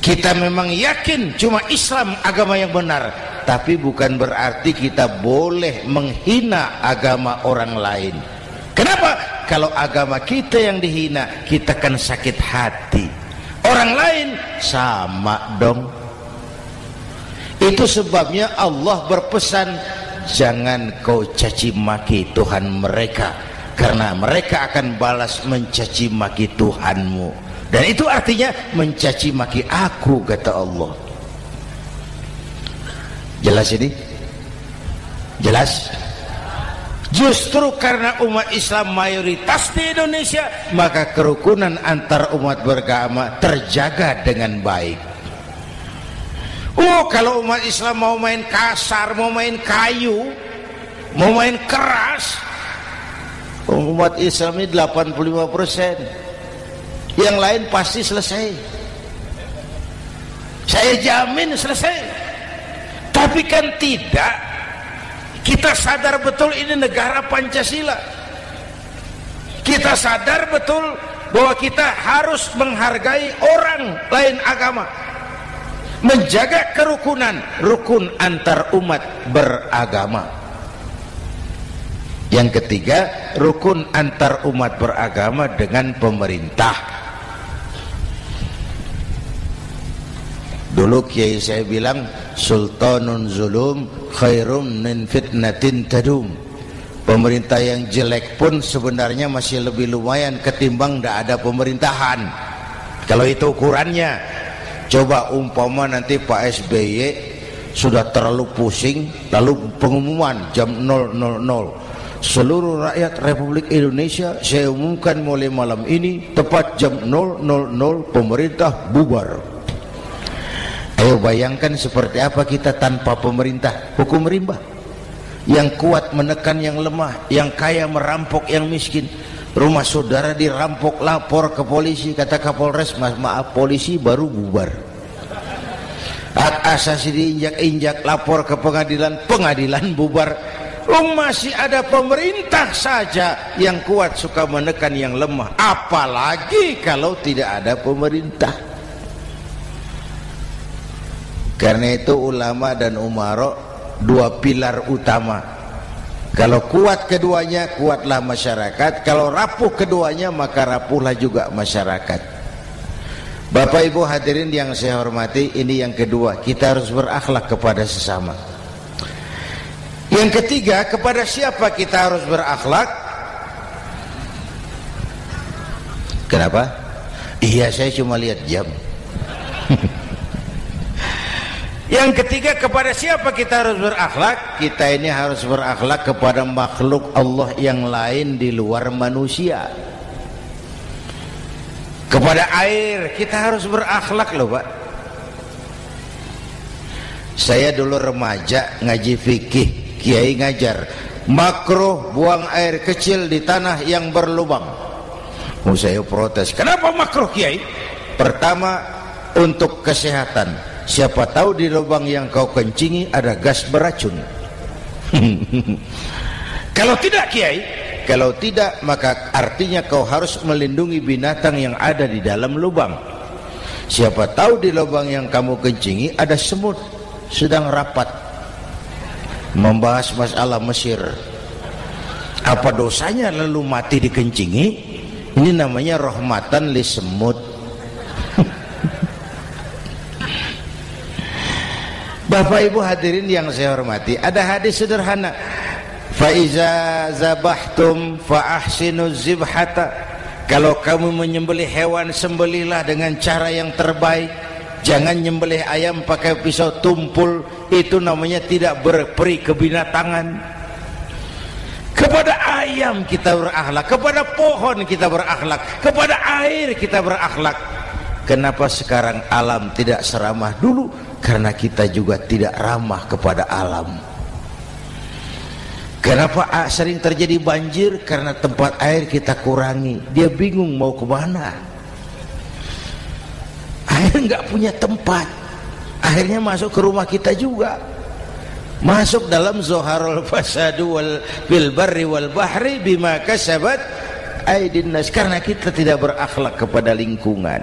Kita memang yakin cuma Islam agama yang benar, tapi bukan berarti kita boleh menghina agama orang lain. Kenapa? Kalau agama kita yang dihina, kita kan sakit hati. Orang lain sama dong. Itu sebabnya Allah berpesan, jangan kau caci maki Tuhan mereka, karena mereka akan balas mencaci maki Tuhanmu. Dan itu artinya mencaci maki aku, kata Allah. Jelas ini? Jelas? Justru karena umat Islam mayoritas di Indonesia, maka kerukunan antar umat beragama terjaga dengan baik. Kalau umat Islam mau main kasar, mau main kayu, mau main keras, Umat Islam ini 85%, yang lain pasti selesai, saya jamin selesai. Tapi kan tidak, kita sadar betul ini negara Pancasila, kita sadar betul bahwa kita harus menghargai orang lain agama, menjaga kerukunan, rukun antar umat beragama. Yang ketiga, rukun antar umat beragama dengan pemerintah. Dulu kiai saya bilang, sultanun zulum khairum min fitnatin tadum. Pemerintah yang jelek pun sebenarnya masih lebih lumayan ketimbang tidak ada pemerintahan, kalau itu ukurannya. Coba umpama nanti Pak SBY sudah terlalu pusing, lalu pengumuman jam 000, seluruh rakyat Republik Indonesia saya umumkan mulai malam ini tepat jam 000 pemerintah bubar. Ayo bayangkan seperti apa kita tanpa pemerintah. Hukum rimba, yang kuat menekan yang lemah, yang kaya merampok yang miskin. Rumah saudara dirampok, lapor ke polisi, kata Kapolres, maaf polisi baru bubar. Hak asasi diinjak-injak, lapor ke pengadilan, pengadilan bubar. Masih ada pemerintah saja yang kuat suka menekan yang lemah, apalagi kalau tidak ada pemerintah. Karena itu ulama dan umara dua pilar utama. Kalau kuat keduanya, kuatlah masyarakat. Kalau rapuh keduanya, maka rapuhlah juga masyarakat. Bapak Ibu hadirin yang saya hormati, ini yang kedua, kita harus berakhlak kepada sesama. Yang ketiga, kepada siapa kita harus berakhlak? Kenapa? Iya, saya cuma lihat jam. Yang ketiga, kepada siapa kita harus berakhlak? Kita ini harus berakhlak kepada makhluk Allah yang lain di luar manusia. Kepada air kita harus berakhlak loh Pak. Saya dulu remaja ngaji fikih, kiai ngajar makruh buang air kecil di tanah yang berlubang. Saya protes, kenapa makruh kiai? Pertama, untuk kesehatan. Siapa tahu di lubang yang kau kencingi ada gas beracun. Kalau tidak kiai, kalau tidak maka artinya kau harus melindungi binatang yang ada di dalam lubang. Siapa tahu di lubang yang kamu kencingi ada semut sedang rapat membahas masalah Mesir. Apa dosanya lalu mati dikencingi? Ini namanya rahmatan li semut. Bapak Ibu hadirin yang saya hormati, ada hadis sederhana, fa iza zabahtum fa ahsinu zibhata. Kalau kamu menyembelih hewan, sembelihlah dengan cara yang terbaik. Jangan nyembelih ayam pakai pisau tumpul, itu namanya tidak berperi kebinatangan. Kepada ayam kita berakhlak, kepada pohon kita berakhlak, kepada air kita berakhlak. Kenapa sekarang alam tidak seramah dulu? Karena kita juga tidak ramah kepada alam. Kenapa sering terjadi banjir? Karena tempat air kita kurangi. Dia bingung mau kemana. Air nggak punya tempat. Akhirnya masuk ke rumah kita juga. Masuk dalam zoharul fasadu bil barri wal bahri bima kasabat aydin nas. Karena kita tidak berakhlak kepada lingkungan.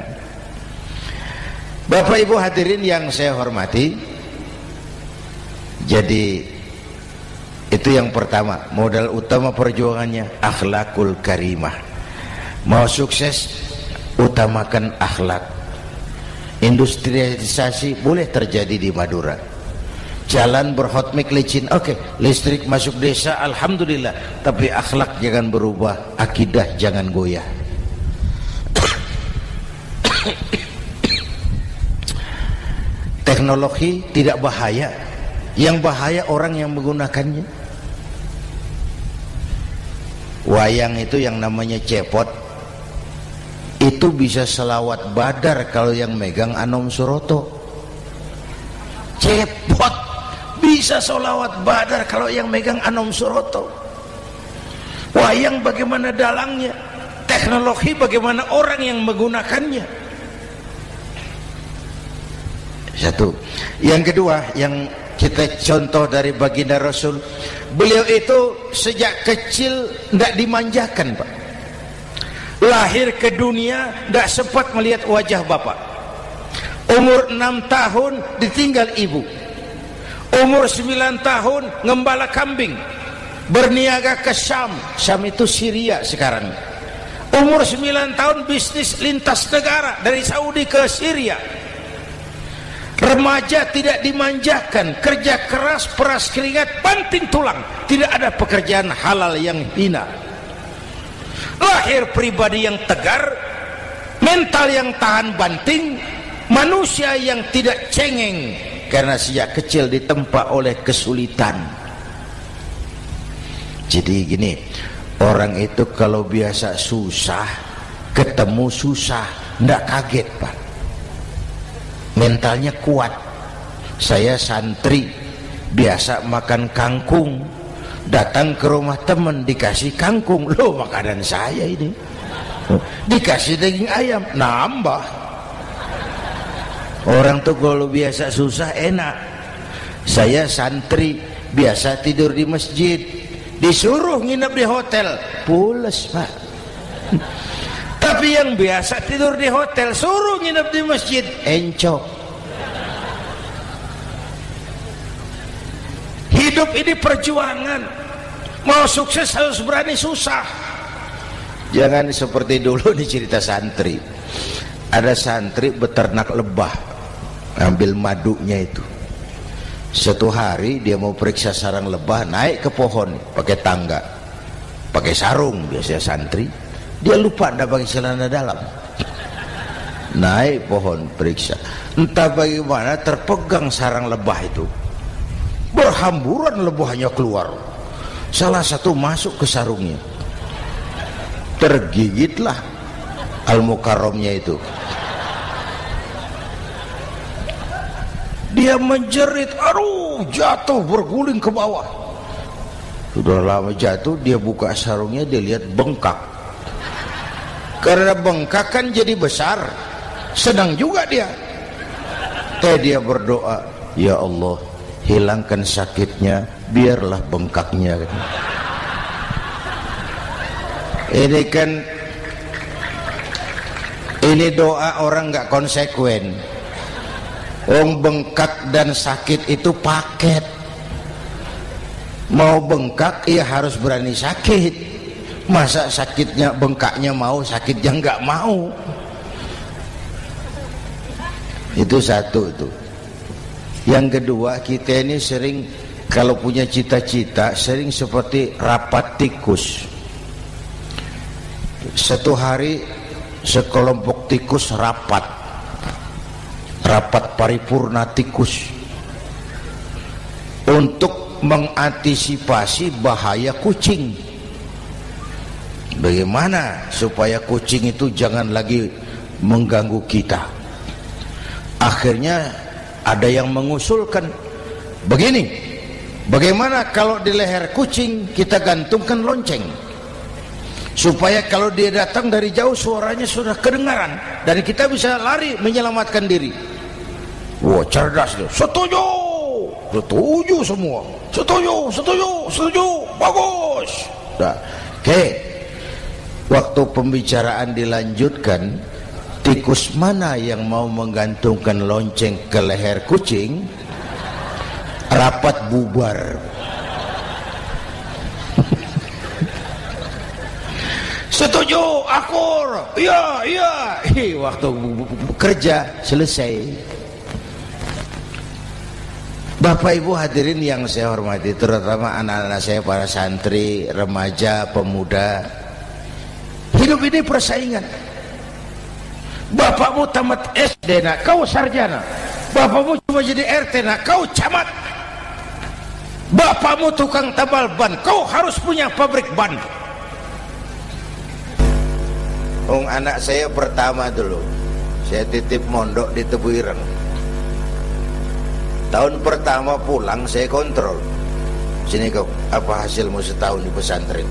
Bapak Ibu hadirin yang saya hormati, jadi itu yang pertama, modal utama perjuangannya akhlakul karimah. Mau sukses, utamakan akhlak. Industrialisasi boleh terjadi di Madura, jalan berhotmik licin, oke, listrik masuk desa, alhamdulillah, tapi akhlak jangan berubah, akidah jangan goyah. Teknologi tidak bahaya, yang bahaya orang yang menggunakannya. Wayang itu yang namanya cepot, itu bisa selawat badar kalau yang megang Anom Suroto. Cepot bisa selawat badar kalau yang megang Anom Suroto. Wayang bagaimana dalangnya, teknologi bagaimana orang yang menggunakannya. Satu. Yang kedua, yang kita contoh dari baginda Rasul, beliau itu sejak kecil tidak dimanjakan, Pak. Lahir ke dunia tidak sempat melihat wajah bapak. Umur 6 tahun ditinggal ibu. Umur 9 tahun ngembala kambing, berniaga ke Syam. Syam itu Syria sekarang. Umur 9 tahun bisnis lintas negara dari Saudi ke Syria. Remaja tidak dimanjakan, kerja keras, peras keringat, banting tulang. Tidak ada pekerjaan halal yang hina. Lahir pribadi yang tegar, mental yang tahan banting, manusia yang tidak cengeng karena sejak kecil ditempa oleh kesulitan. Jadi gini, orang itu kalau biasa susah, ketemu susah, ndak kaget, Pak. Mentalnya kuat. Saya santri biasa makan kangkung, datang ke rumah teman dikasih kangkung, loh makanan saya ini, dikasih daging ayam, nambah. Orang tuh kalau biasa susah enak. Saya santri biasa tidur di masjid, disuruh nginep di hotel, pules, Pak. Tapi yang biasa tidur di hotel suruh nginep di masjid, encok. Hidup ini perjuangan. Mau sukses harus berani susah. Jangan seperti dulu nih cerita santri. Ada santri beternak lebah, ambil madunya itu. Satu hari dia mau periksa sarang lebah, naik ke pohon pakai tangga, pakai sarung biasanya santri. Dia lupa tidak pakai celana dalam. Naik pohon periksa, entah bagaimana terpegang sarang lebah itu, berhamburan lebahnya keluar. Salah satu masuk ke sarungnya, tergigitlah Al-Mukarramnya itu. Dia menjerit, aduh, jatuh berguling ke bawah. Sudah lama jatuh, dia buka sarungnya, dia lihat bengkak. Karena bengkak kan jadi besar, senang juga dia. Dia berdoa, ya Allah, hilangkan sakitnya, biarlah bengkaknya. Ini kan, ini doa orang nggak konsekuen. Bengkak dan sakit itu paket. Mau bengkak ya harus berani sakit. Masa sakitnya bengkaknya mau, sakitnya nggak mau. Itu satu itu. Yang kedua, kita ini sering kalau punya cita-cita sering seperti rapat tikus. Satu hari sekelompok tikus rapat paripurna tikus untuk mengantisipasi bahaya kucing. Bagaimana supaya kucing itu jangan lagi mengganggu kita? Akhirnya ada yang mengusulkan begini, bagaimana kalau di leher kucing kita gantungkan lonceng, supaya kalau dia datang dari jauh suaranya sudah kedengaran dan kita bisa lari menyelamatkan diri. Wah, cerdas dia. Setuju, setuju semua. Setuju, setuju, setuju. Bagus. Nah, oke. Waktu pembicaraan dilanjutkan, tikus mana yang mau menggantungkan lonceng ke leher kucing? Rapat bubar. Setuju, akur. Iya, iya. Waktu kerja selesai. Bapak Ibu hadirin yang saya hormati, terutama anak-anak saya, para santri, remaja, pemuda. Hidup ini persaingan. Bapakmu tamat SD, nak, kau sarjana. Bapakmu cuma jadi RT, nak, kau camat. Bapakmu tukang tambal ban, kau harus punya pabrik ban. Anak saya pertama dulu, saya titip mondok di Tebu Ireng. Tahun pertama pulang saya kontrol, sini kau, apa hasilmu setahun di pesantren?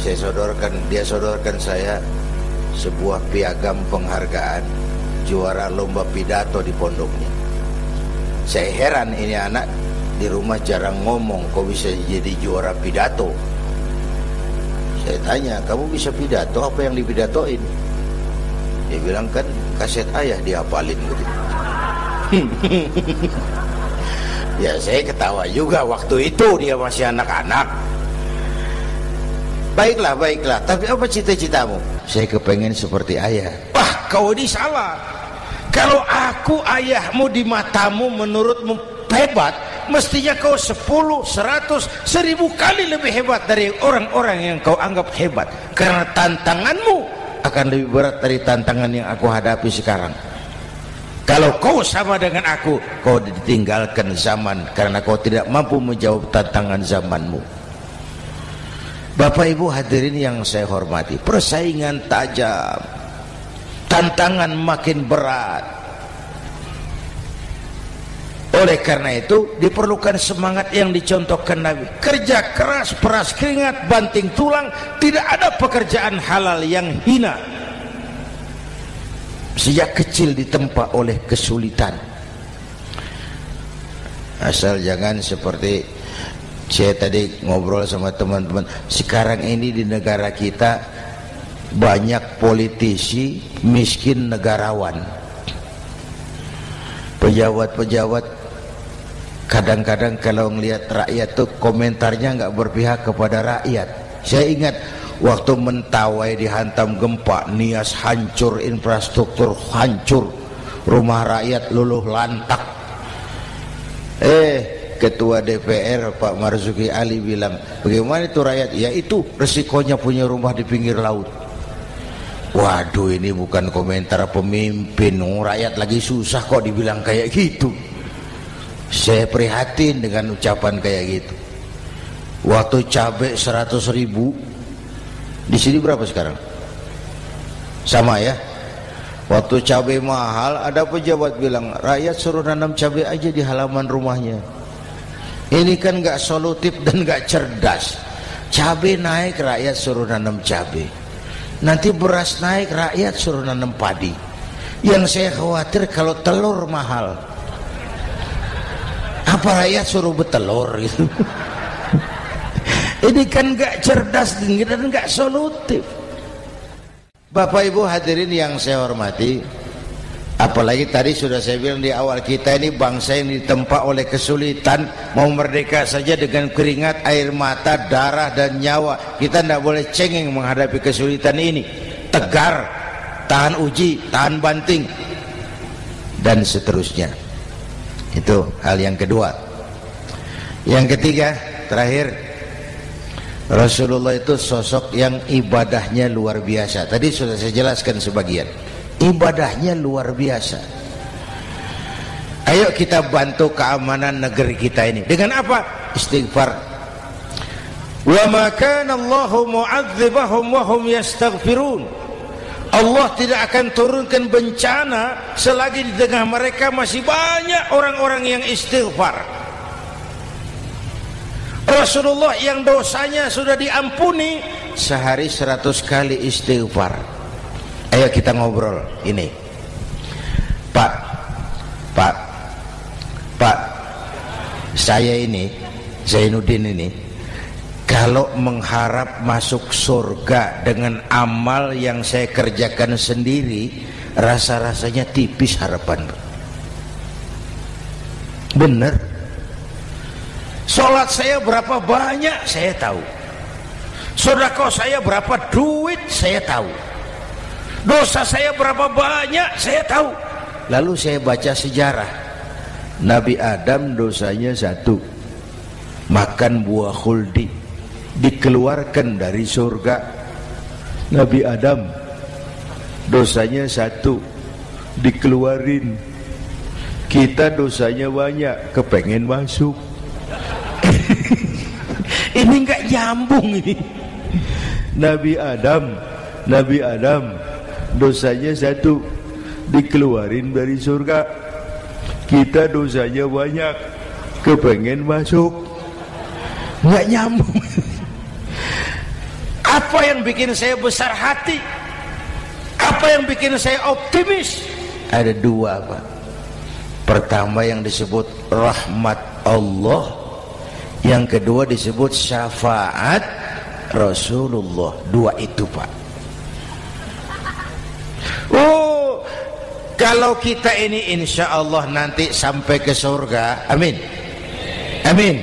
Dia sodorkan saya sebuah piagam penghargaan juara lomba pidato di pondoknya. Saya heran, ini anak di rumah jarang ngomong, kok bisa jadi juara pidato? Saya tanya, kamu bisa pidato, apa yang dipidatoin? Dia bilang, kan kaset ayah dihafalin gitu. Ya saya ketawa juga, waktu itu dia masih anak-anak. Baiklah, tapi apa cita-citamu? Saya kepengen seperti ayah. Wah, kau ini salah. Kalau aku ayahmu di matamu, menurutmu hebat, mestinya kau 10, 100, 1000 kali lebih hebat dari orang-orang yang kau anggap hebat. Karena tantanganmu akan lebih berat dari tantangan yang aku hadapi sekarang. Kalau kau sama dengan aku, kau ditinggalkan zaman karena kau tidak mampu menjawab tantangan zamanmu. Bapak Ibu hadirin yang saya hormati, persaingan tajam, tantangan makin berat. Oleh karena itu diperlukan semangat yang dicontohkan Nabi. Kerja keras, peras keringat, banting tulang. Tidak ada pekerjaan halal yang hina. Sejak kecil ditempa oleh kesulitan. Asal jangan seperti saya tadi ngobrol sama teman-teman, sekarang ini di negara kita banyak politisi miskin negarawan. Pejabat-pejabat kadang-kadang kalau ngelihat rakyat tuh komentarnya nggak berpihak kepada rakyat. Saya ingat waktu Mentawai dihantam gempa, Nias hancur, infrastruktur hancur, rumah rakyat luluh lantak. Ketua DPR Pak Marzuki Ali bilang, bagaimana itu rakyat? Ya itu resikonya punya rumah di pinggir laut. Waduh, ini bukan komentar pemimpin, rakyat lagi susah kok dibilang kayak gitu. Saya prihatin dengan ucapan kayak gitu. Waktu cabai 100.000, di sini berapa sekarang? Sama ya. Waktu cabai mahal, ada pejabat bilang, rakyat suruh nanam cabai aja di halaman rumahnya. Ini kan gak solutif dan gak cerdas. Cabai naik, rakyat suruh nanam cabai. Nanti beras naik, rakyat suruh nanam padi. Yang saya khawatir kalau telur mahal, apa rakyat suruh betelur gitu? Ini kan gak cerdas dan gak solutif. Bapak Ibu hadirin yang saya hormati, apalagi tadi sudah saya bilang di awal, kita ini bangsa yang ditempa oleh kesulitan. Mau merdeka saja dengan keringat, air mata, darah dan nyawa. Kita tidak boleh cengeng menghadapi kesulitan ini. Tegar, tahan uji, tahan banting, dan seterusnya. Itu hal yang kedua. Yang ketiga, terakhir, Rasulullah itu sosok yang ibadahnya luar biasa. Tadi sudah saya jelaskan sebagian. Ibadahnya luar biasa. Ayo kita bantu keamanan negeri kita ini. Dengan apa? Istighfar. Wa ma kana Allahu mu'adzibahum wa hum yastaghfirun. Allah tidak akan turunkan bencana selagi di tengah mereka masih banyak orang-orang yang istighfar. Rasulullah yang dosanya sudah diampuni sehari 100 kali istighfar. Ayo kita ngobrol ini. Pak, saya ini Zainuddin ini, kalau mengharap masuk surga dengan amal yang saya kerjakan sendiri, rasa-rasanya tipis harapan. Bener. Sholat saya berapa banyak saya tahu. Sedekah saya berapa duit saya tahu. Dosa saya berapa banyak saya tahu. Lalu saya baca sejarah. Nabi Adam dosanya 1, makan buah khuldi, dikeluarkan dari surga. Nabi Adam dosanya 1, dikeluarin. Kita dosanya banyak, kepengen masuk. Ini enggak nyambung ini. Nabi Adam dosanya 1, dikeluarin dari surga. Kita dosanya banyak, kepengen masuk. Enggak nyambung. Apa yang bikin saya besar hati? Apa yang bikin saya optimis? Ada dua, Pak. Pertama yang disebut rahmat Allah, yang kedua disebut syafaat Rasulullah. Dua itu, Pak. Oh, kalau kita ini insya Allah nanti sampai ke surga, amin, amin.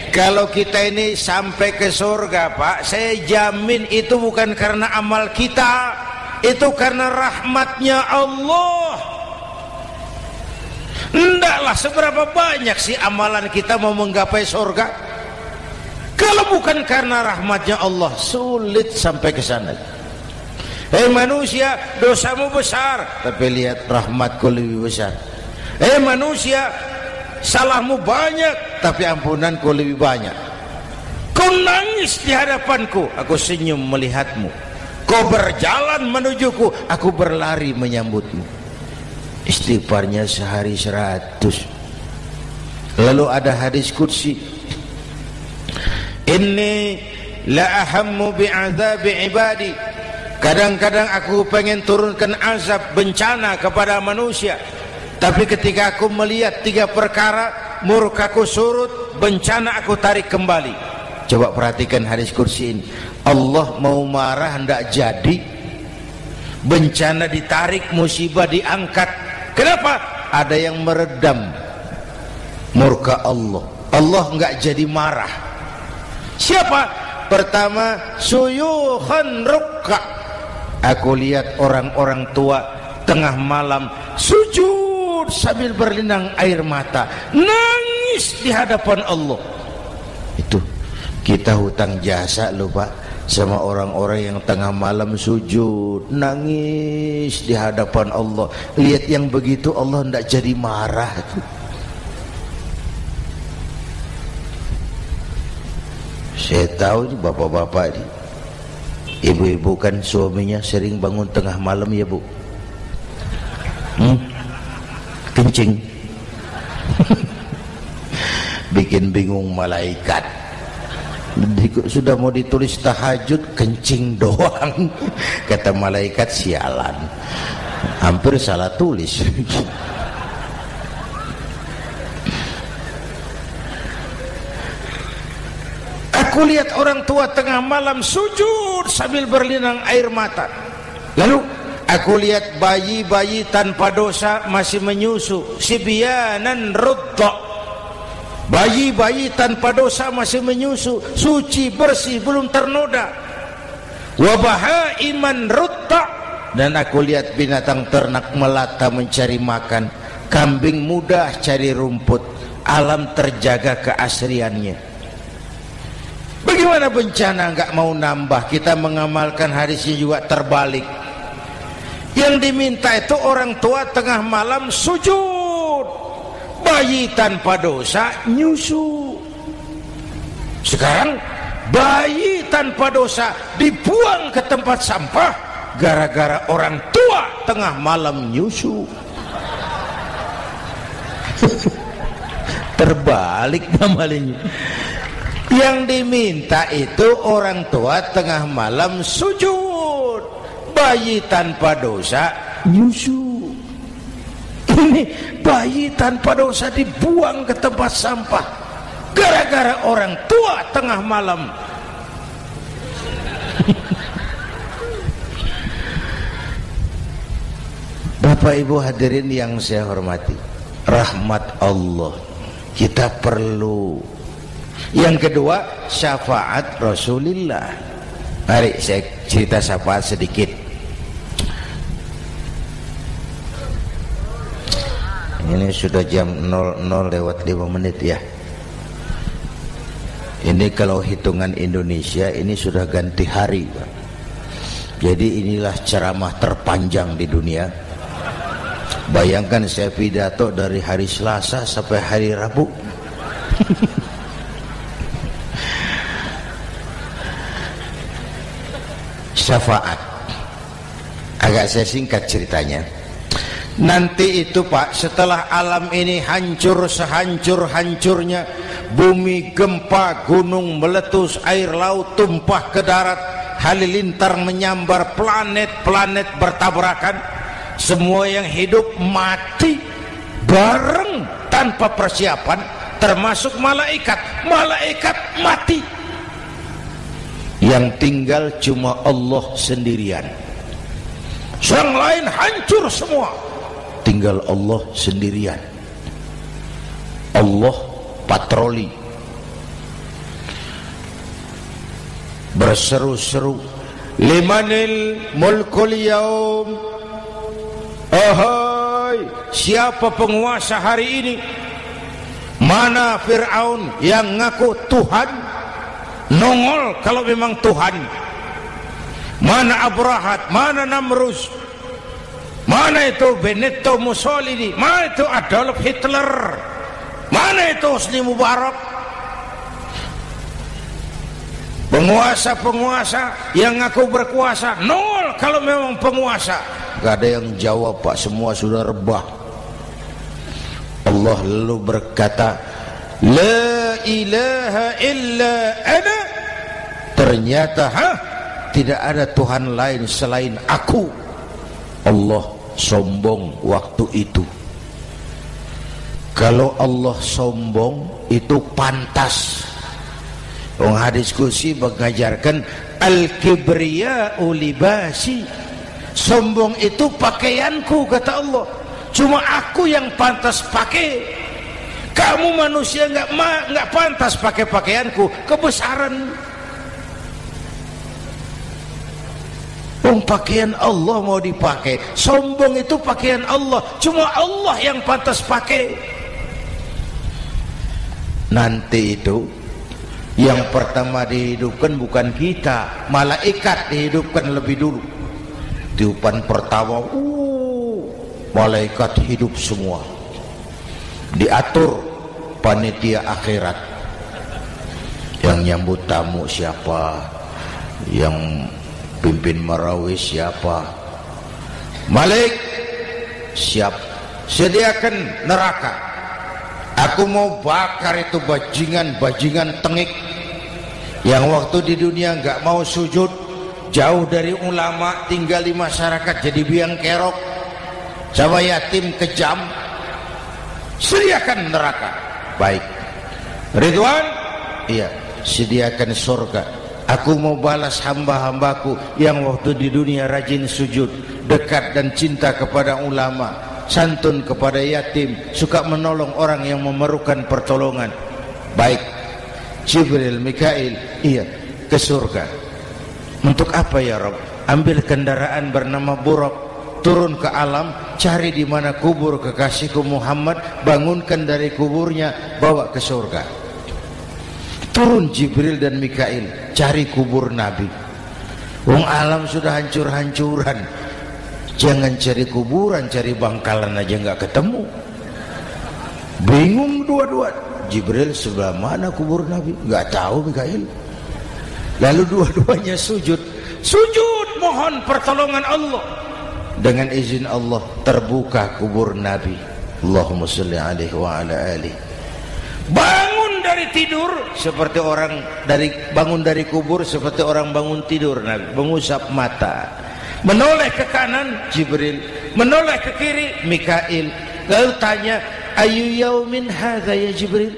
Kalau kita ini sampai ke surga, Pak, saya jamin itu bukan karena amal kita, itu karena rahmatnya Allah. Ndaklah seberapa banyak sih amalan kita mau menggapai surga. Kalau bukan karena rahmatnya Allah, sulit sampai ke sana. Hei manusia, dosamu besar, tapi lihat rahmatku lebih besar. Hei manusia, salahmu banyak, tapi ampunanku lebih banyak. Kau nangis di hadapanku, aku senyum melihatmu. Kau berjalan menujuku, aku berlari menyambutmu. Istighfarnya sehari 100. Lalu ada hadis qudsi, inni la ahammu bi'adzabi ibadi. Kadang-kadang aku pengen turunkan azab bencana kepada manusia, tapi ketika aku melihat 3 perkara, murkaku surut, bencana aku tarik kembali. Coba perhatikan hadis kursi ini. Allah mau marah hendak jadi, bencana ditarik, musibah diangkat. Kenapa? Ada yang meredam murka Allah. Allah enggak jadi marah. Siapa? Pertama, suyukhan rukka. Aku lihat orang-orang tua tengah malam sujud sambil berlinang air mata, nangis di hadapan Allah. Itu kita hutang jasa loh, Pak, sama orang-orang yang tengah malam sujud nangis di hadapan Allah. Lihat yang begitu Allah tidak jadi marah. Saya tahu ini bapak-bapak ini, ibu-ibu kan suaminya sering bangun tengah malam ya Bu, kencing. Bikin bingung malaikat. Sudah mau ditulis tahajud, kencing doang. Kata malaikat, sialan, hampir salah tulis. Aku lihat orang tua tengah malam sujud sambil berlinang air mata. Lalu aku lihat bayi-bayi tanpa dosa masih menyusu, sibyanan rudda. Bayi-bayi tanpa dosa masih menyusu, suci bersih, belum ternoda. Wa bahaiman rutta. Dan aku lihat binatang ternak melata mencari makan, kambing mudah cari rumput, alam terjaga keasriannya. Bagaimana bencana enggak mau nambah? Kita mengamalkan hadisnya juga terbalik. Yang diminta itu orang tua tengah malam sujud, bayi tanpa dosa nyusu. Sekarang bayi tanpa dosa dibuang ke tempat sampah gara-gara orang tua tengah malam nyusu. Terbalik namanya. Yang diminta itu orang tua tengah malam sujud, bayi tanpa dosa nyusu. Ini bayi tanpa dosa dibuang ke tempat sampah gara-gara orang tua tengah malam. Bapak Ibu hadirin yang saya hormati, rahmat Allah kita perlu. Yang kedua, syafaat Rasulullah. Mari saya cerita syafaat sedikit. Ini sudah jam 00:05 ya. Ini kalau hitungan Indonesia ini sudah ganti hari, Pak. Jadi inilah ceramah terpanjang di dunia. Bayangkan saya pidato dari hari Selasa sampai hari Rabu. Syafaat, agak saya singkat ceritanya. Nanti itu Pak, setelah alam ini hancur sehancur-hancurnya, bumi gempa, gunung meletus, air laut tumpah ke darat, halilintar menyambar, planet-planet bertabrakan, semua yang hidup mati bareng tanpa persiapan, termasuk malaikat. Malaikat mati, yang tinggal cuma Allah sendirian. Yang lain hancur semua, tinggal Allah sendirian. Allah patroli, berseru-seru, limanil mulkul yaum, ahai, siapa penguasa hari ini? Mana Fir'aun yang ngaku Tuhan? Nongol kalau memang Tuhan. Mana Abrahat? Mana Namrus? Mana itu Benito Mussolini? Mana itu Adolf Hitler? Mana itu Hosni Mubarak? Penguasa-penguasa yang ngaku berkuasa, nol kalau memang penguasa. Gak ada yang jawab, Pak, semua sudah rebah. Allah lalu berkata, la ilaha illa ana. Ternyata tidak ada Tuhan lain selain aku. Allah sombong waktu itu. Kalau Allah sombong itu pantas. Hadis qudsi mengajarkan al-kibriya'u libasi. Sombong itu pakaianku, kata Allah. Cuma aku yang pantas pakai. Kamu manusia nggak pantas pakai pakaianku, kebesaran. Pakaian Allah mau dipakai. Sombong itu pakaian Allah, cuma Allah yang pantas pakai. Nanti itu yang pertama dihidupkan bukan kita, malaikat dihidupkan lebih dulu. Tiupan pertama, malaikat hidup semua. Diatur panitia akhirat. Yang nyambut tamu siapa? Yang pimpin marawis siapa? Malik siap. Sediakan neraka. Aku mau bakar itu bajingan tengik yang waktu di dunia nggak mau sujud, jauh dari ulama, tinggal di masyarakat jadi biang kerok, sama yatim kejam. Sediakan neraka. Baik. Ridwan, iya, sediakan surga. Aku mau balas hamba-hambaku yang waktu di dunia rajin sujud, dekat dan cinta kepada ulama, santun kepada yatim, suka menolong orang yang memerlukan pertolongan. Baik. Jibril, Mikail, iya, ke surga. Untuk apa ya Rabb? Ambil kendaraan bernama Buraq, turun ke alam, cari di mana kubur kekasihku Muhammad, bangunkan dari kuburnya, bawa ke surga. Turun Jibril dan Mikail, cari kubur Nabi. Wong alam sudah hancur-hancuran. Jangan cari kuburan, cari bangkalan aja nggak ketemu. Bingung dua-dua. Jibril, sebelah mana kubur Nabi? Nggak tahu Mikail. Lalu dua-duanya sujud mohon pertolongan Allah. Dengan izin Allah terbuka kubur Nabi. Allahumma sholli alaihi wa ala alihi. Bangun dari tidur seperti orang bangun dari kubur seperti orang bangun tidur. Nabi mengusap mata, menoleh ke kanan Jibril, menoleh ke kiri Mikail. Lalu tanya, ayu yaumin hadza ya Jibril?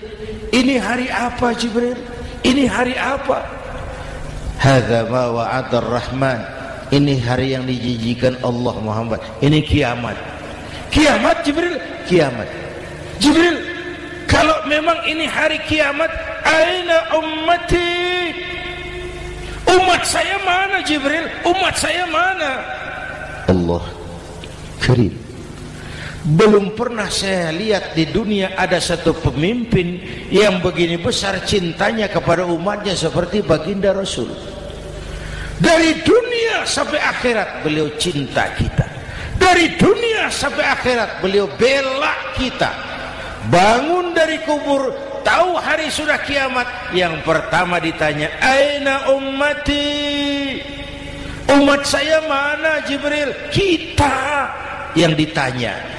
Ini hari apa Jibril? Ini hari apa? Hadza ma wa'ada ar-Rahman. Ini hari yang dijanjikan Allah Muhammad. Ini kiamat. Kiamat Jibril? Kiamat. Jibril, kalau memang ini hari kiamat, aina ummati? Umat saya mana Jibril? Umat saya mana? Allah Karim. Belum pernah saya lihat di dunia ada satu pemimpin yang begini besar cintanya kepada umatnya seperti baginda Rasul. Dari dunia sampai akhirat beliau cinta kita. Dari dunia sampai akhirat beliau bela kita. Bangun dari kubur, tahu hari sudah kiamat, yang pertama ditanya, aina ummati? Umat saya mana Jibril? Kita yang ditanya.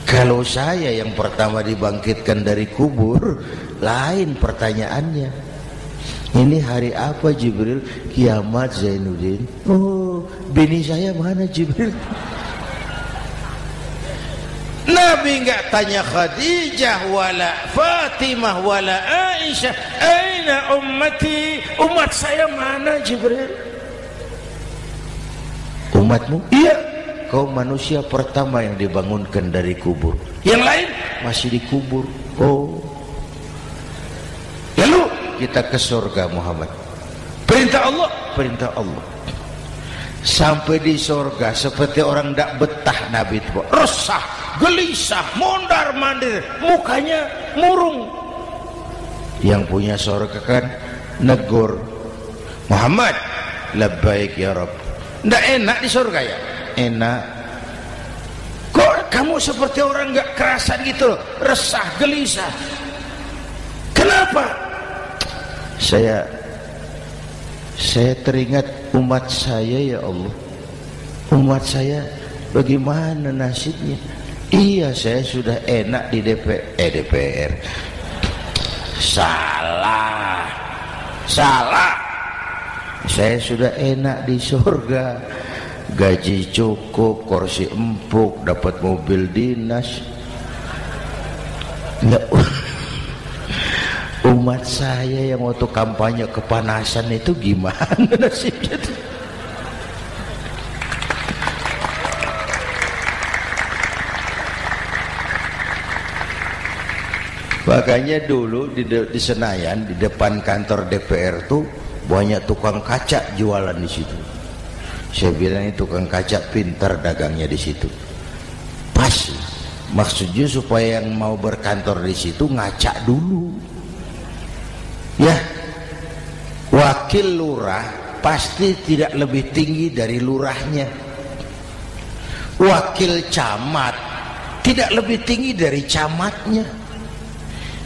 Kalau saya yang pertama dibangkitkan dari kubur, lain pertanyaannya. Ini hari apa Jibril? Kiamat Zainuddin. Oh, bini saya mana Jibril? Nabi enggak tanya Khadijah wala Fatimah wala Aisyah, aina ummati, umat saya mana Jibril? Umatmu? Iya. Kau manusia pertama yang dibangunkan dari kubur. Yang lain masih dikubur. Oh. Lalu kita ke surga Muhammad. Perintah Allah, perintah Allah. Sampai di surga seperti orang tidak betah Nabi itu, resah, gelisah, mondar mandir, mukanya murung. Yang punya surga kan negur, Muhammad, labbaik ya Rabb. Tidak enak di surga ya? Enak. Kok kamu seperti orang nggak kerasan gitu, resah, gelisah? Kenapa? Saya teringat umat saya ya Allah. Umat saya bagaimana nasibnya? Iya, saya sudah enak di DPR. Salah. Saya sudah enak di surga. Gaji cukup, kursi empuk, dapat mobil dinas. Nggak. Umat saya yang waktu kampanye kepanasan itu gimana nasibnya itu? Makanya dulu di Senayan, di depan kantor DPR tuh banyak tukang kaca jualan di situ. Saya bilang ini tukang kaca pintar dagangnya di situ. Pas, maksudnya supaya yang mau berkantor di situ ngaca dulu. Ya, wakil lurah pasti tidak lebih tinggi dari lurahnya. Wakil camat tidak lebih tinggi dari camatnya.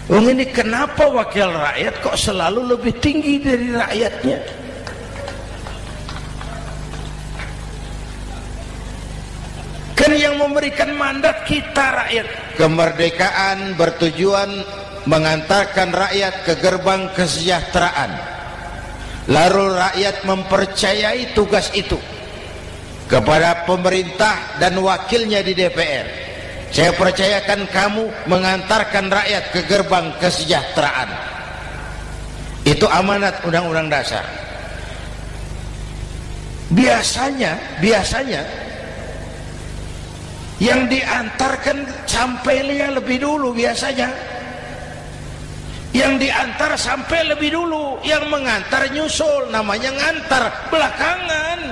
Ini kenapa wakil rakyat kok selalu lebih tinggi dari rakyatnya? Kan yang memberikan mandat kita rakyat. Kemerdekaan bertujuan mengantarkan rakyat ke gerbang kesejahteraan. Lalu rakyat mempercayai tugas itu kepada pemerintah dan wakilnya di DPR. Saya percayakan kamu mengantarkan rakyat ke gerbang kesejahteraan. Itu amanat Undang-Undang Dasar. Biasanya yang diantarkan sampainya lebih dulu biasanya. Yang diantar sampai lebih dulu, yang mengantar nyusul, namanya ngantar belakangan.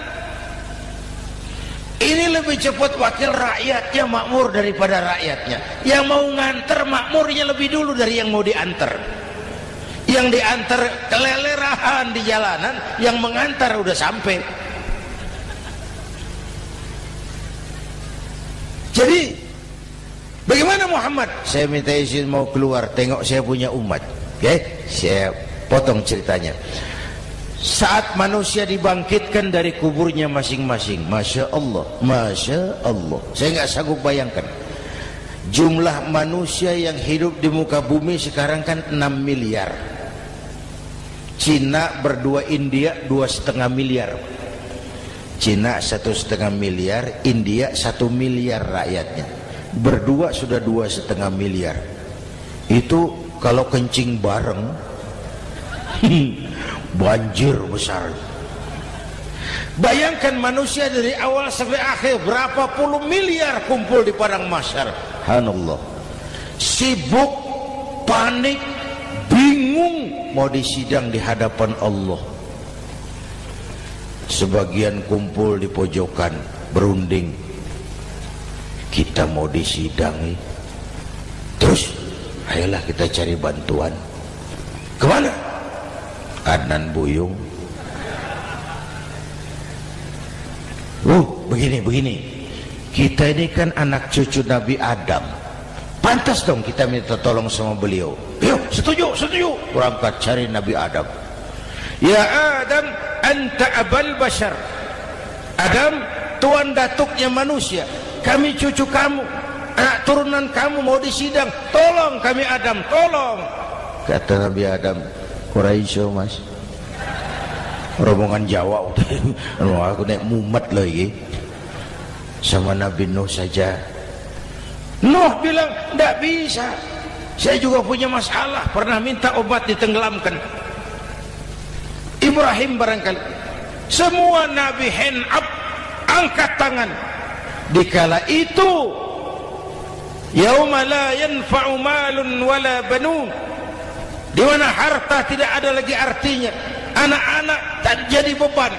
Ini lebih cepat wakil rakyatnya makmur daripada rakyatnya. Yang mau ngantar makmurnya lebih dulu dari yang mau diantar. Yang diantar kelelerahan di jalanan, yang mengantar udah sampai. Jadi bagaimana Muhammad? Saya minta izin mau keluar, tengok saya punya umat. Oke, saya potong ceritanya. Saat manusia dibangkitkan dari kuburnya masing-masing, Masya Allah, Masya Allah. Saya nggak sanggup bayangkan jumlah manusia yang hidup di muka bumi sekarang kan 6 miliar. Cina berdua, India 2,5 miliar. Cina 1,5 miliar, India 1 miliar rakyatnya. Berdua sudah 2,5 miliar. Itu kalau kencing bareng banjir besar. Bayangkan manusia dari awal sampai akhir berapa puluh miliar kumpul di padang mahsyar. Subhanallah. Sibuk, panik, bingung mau disidang di hadapan Allah. Sebagian kumpul di pojokan berunding, kita mau disidangi. Terus ayolah kita cari bantuan. Kemana? Adnan Buyung. Begini. Kita ini kan anak cucu Nabi Adam. Pantas dong kita minta tolong sama beliau. Yuk, setuju. Berangkat cari Nabi Adam. Ya Adam, anta abal bashar. Adam, tuan datuknya manusia. Kami cucu kamu, anak turunan kamu mau disidang. Tolong kami Adam, tolong. Kata Nabi Adam, Quraisy mas, rombongan Jawa aku naik mumet lagi sama Nabi Nuh saja. Nuh bilang tidak bisa, saya juga punya masalah, pernah minta obat ditenggelamkan. Ibrahim barangkali, semua Nabi hand up, angkat tangan. Dikala itu yauma la yanfa'u malun wala banun, di mana harta tidak ada lagi artinya, anak-anak tak jadi beban,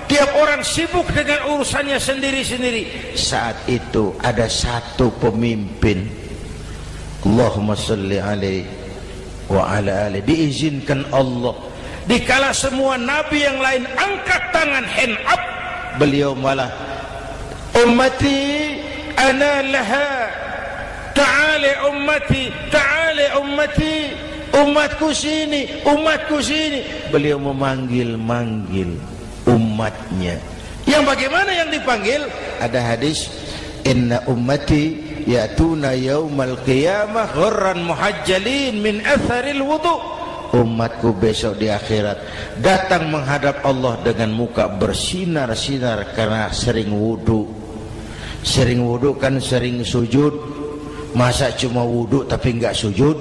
tiap orang sibuk dengan urusannya sendiri-sendiri. Saat itu ada satu pemimpin, Allahumma salli alaihi wa ala alihi, diizinkan Allah. Dikala semua nabi yang lain angkat tangan hand up, beliau malah ummati ana laha, ta'ali ummati, ta'ali ummati, umatku sini, umatku sini. Beliau memanggil-manggil umatnya. Yang bagaimana yang dipanggil? Ada hadis, inna ummati ya'tuna yaumal qiyamah ghurran muhajjalin min atharil wudu. Umatku besok di akhirat datang menghadap Allah dengan muka bersinar-sinar karena sering wudu. Sering wudu kan sering sujud. Masa cuma wudu tapi enggak sujud?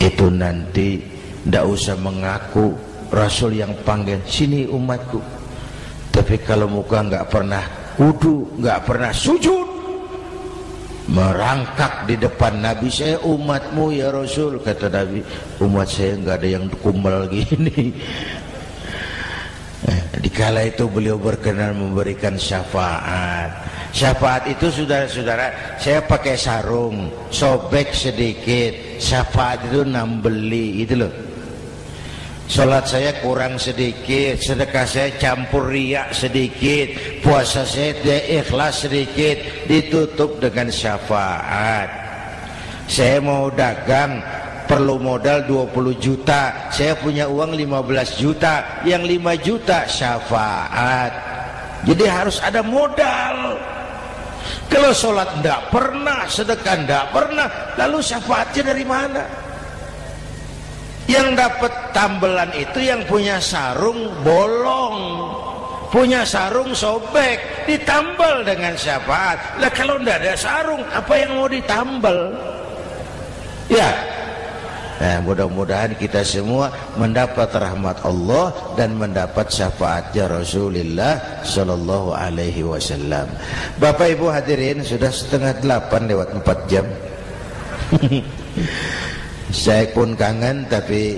Itu nanti tidak usah mengaku Rasul yang panggil, sini umatku. Tapi kalau muka enggak pernah wudu, enggak pernah sujud, merangkak di depan Nabi, saya umatmu ya Rasul. Kata Nabi, umat saya enggak ada yang kumbal gini. Dikala itu beliau berkenan memberikan syafaat. Syafaat itu saudara-saudara, saya pakai sarung, sobek sedikit, syafaat itu nambeli, itu loh. Salat saya kurang sedikit, sedekah saya campur riak sedikit, puasa saya ikhlas sedikit, ditutup dengan syafaat. Saya mau dagang, perlu modal 20 juta, saya punya uang 15 juta, yang 5 juta syafaat. Jadi harus ada modal. Kalau sholat tidak pernah, sedekah tidak pernah, lalu syafaatnya dari mana? Yang dapat tambelan itu yang punya sarung bolong, punya sarung sobek, ditambal dengan syafaat. Lah kalau tidak ada sarung, apa yang mau ditambal? Ya. Nah, mudah-mudahan kita semua mendapat rahmat Allah dan mendapat syafaatnya Rasulullah Sallallahu Alaihi Wasallam. Bapak Ibu hadirin, sudah 7:30 lewat 4 jam. Saya pun kangen, tapi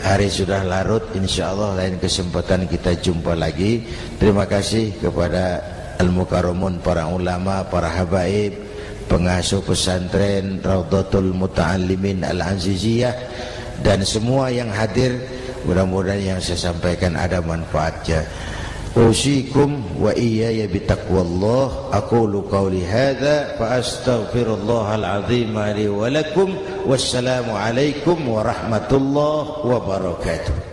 hari sudah larut. Insya Allah lain kesempatan kita jumpa lagi. Terima kasih kepada Al-Mukarramun, para ulama, para habaib, pengasuh pesantren Raudhatul Muta'allimin Al-Aziziyah, dan semua yang hadir. Mudah-mudahan yang saya sampaikan ada manfaatnya. Usikum wa iyaya bitaqwallah. Aqulu qawli hadza fa astaghfirullahal azim li wa lakum. Wassalamu alaikum warahmatullahi wabarakatuh.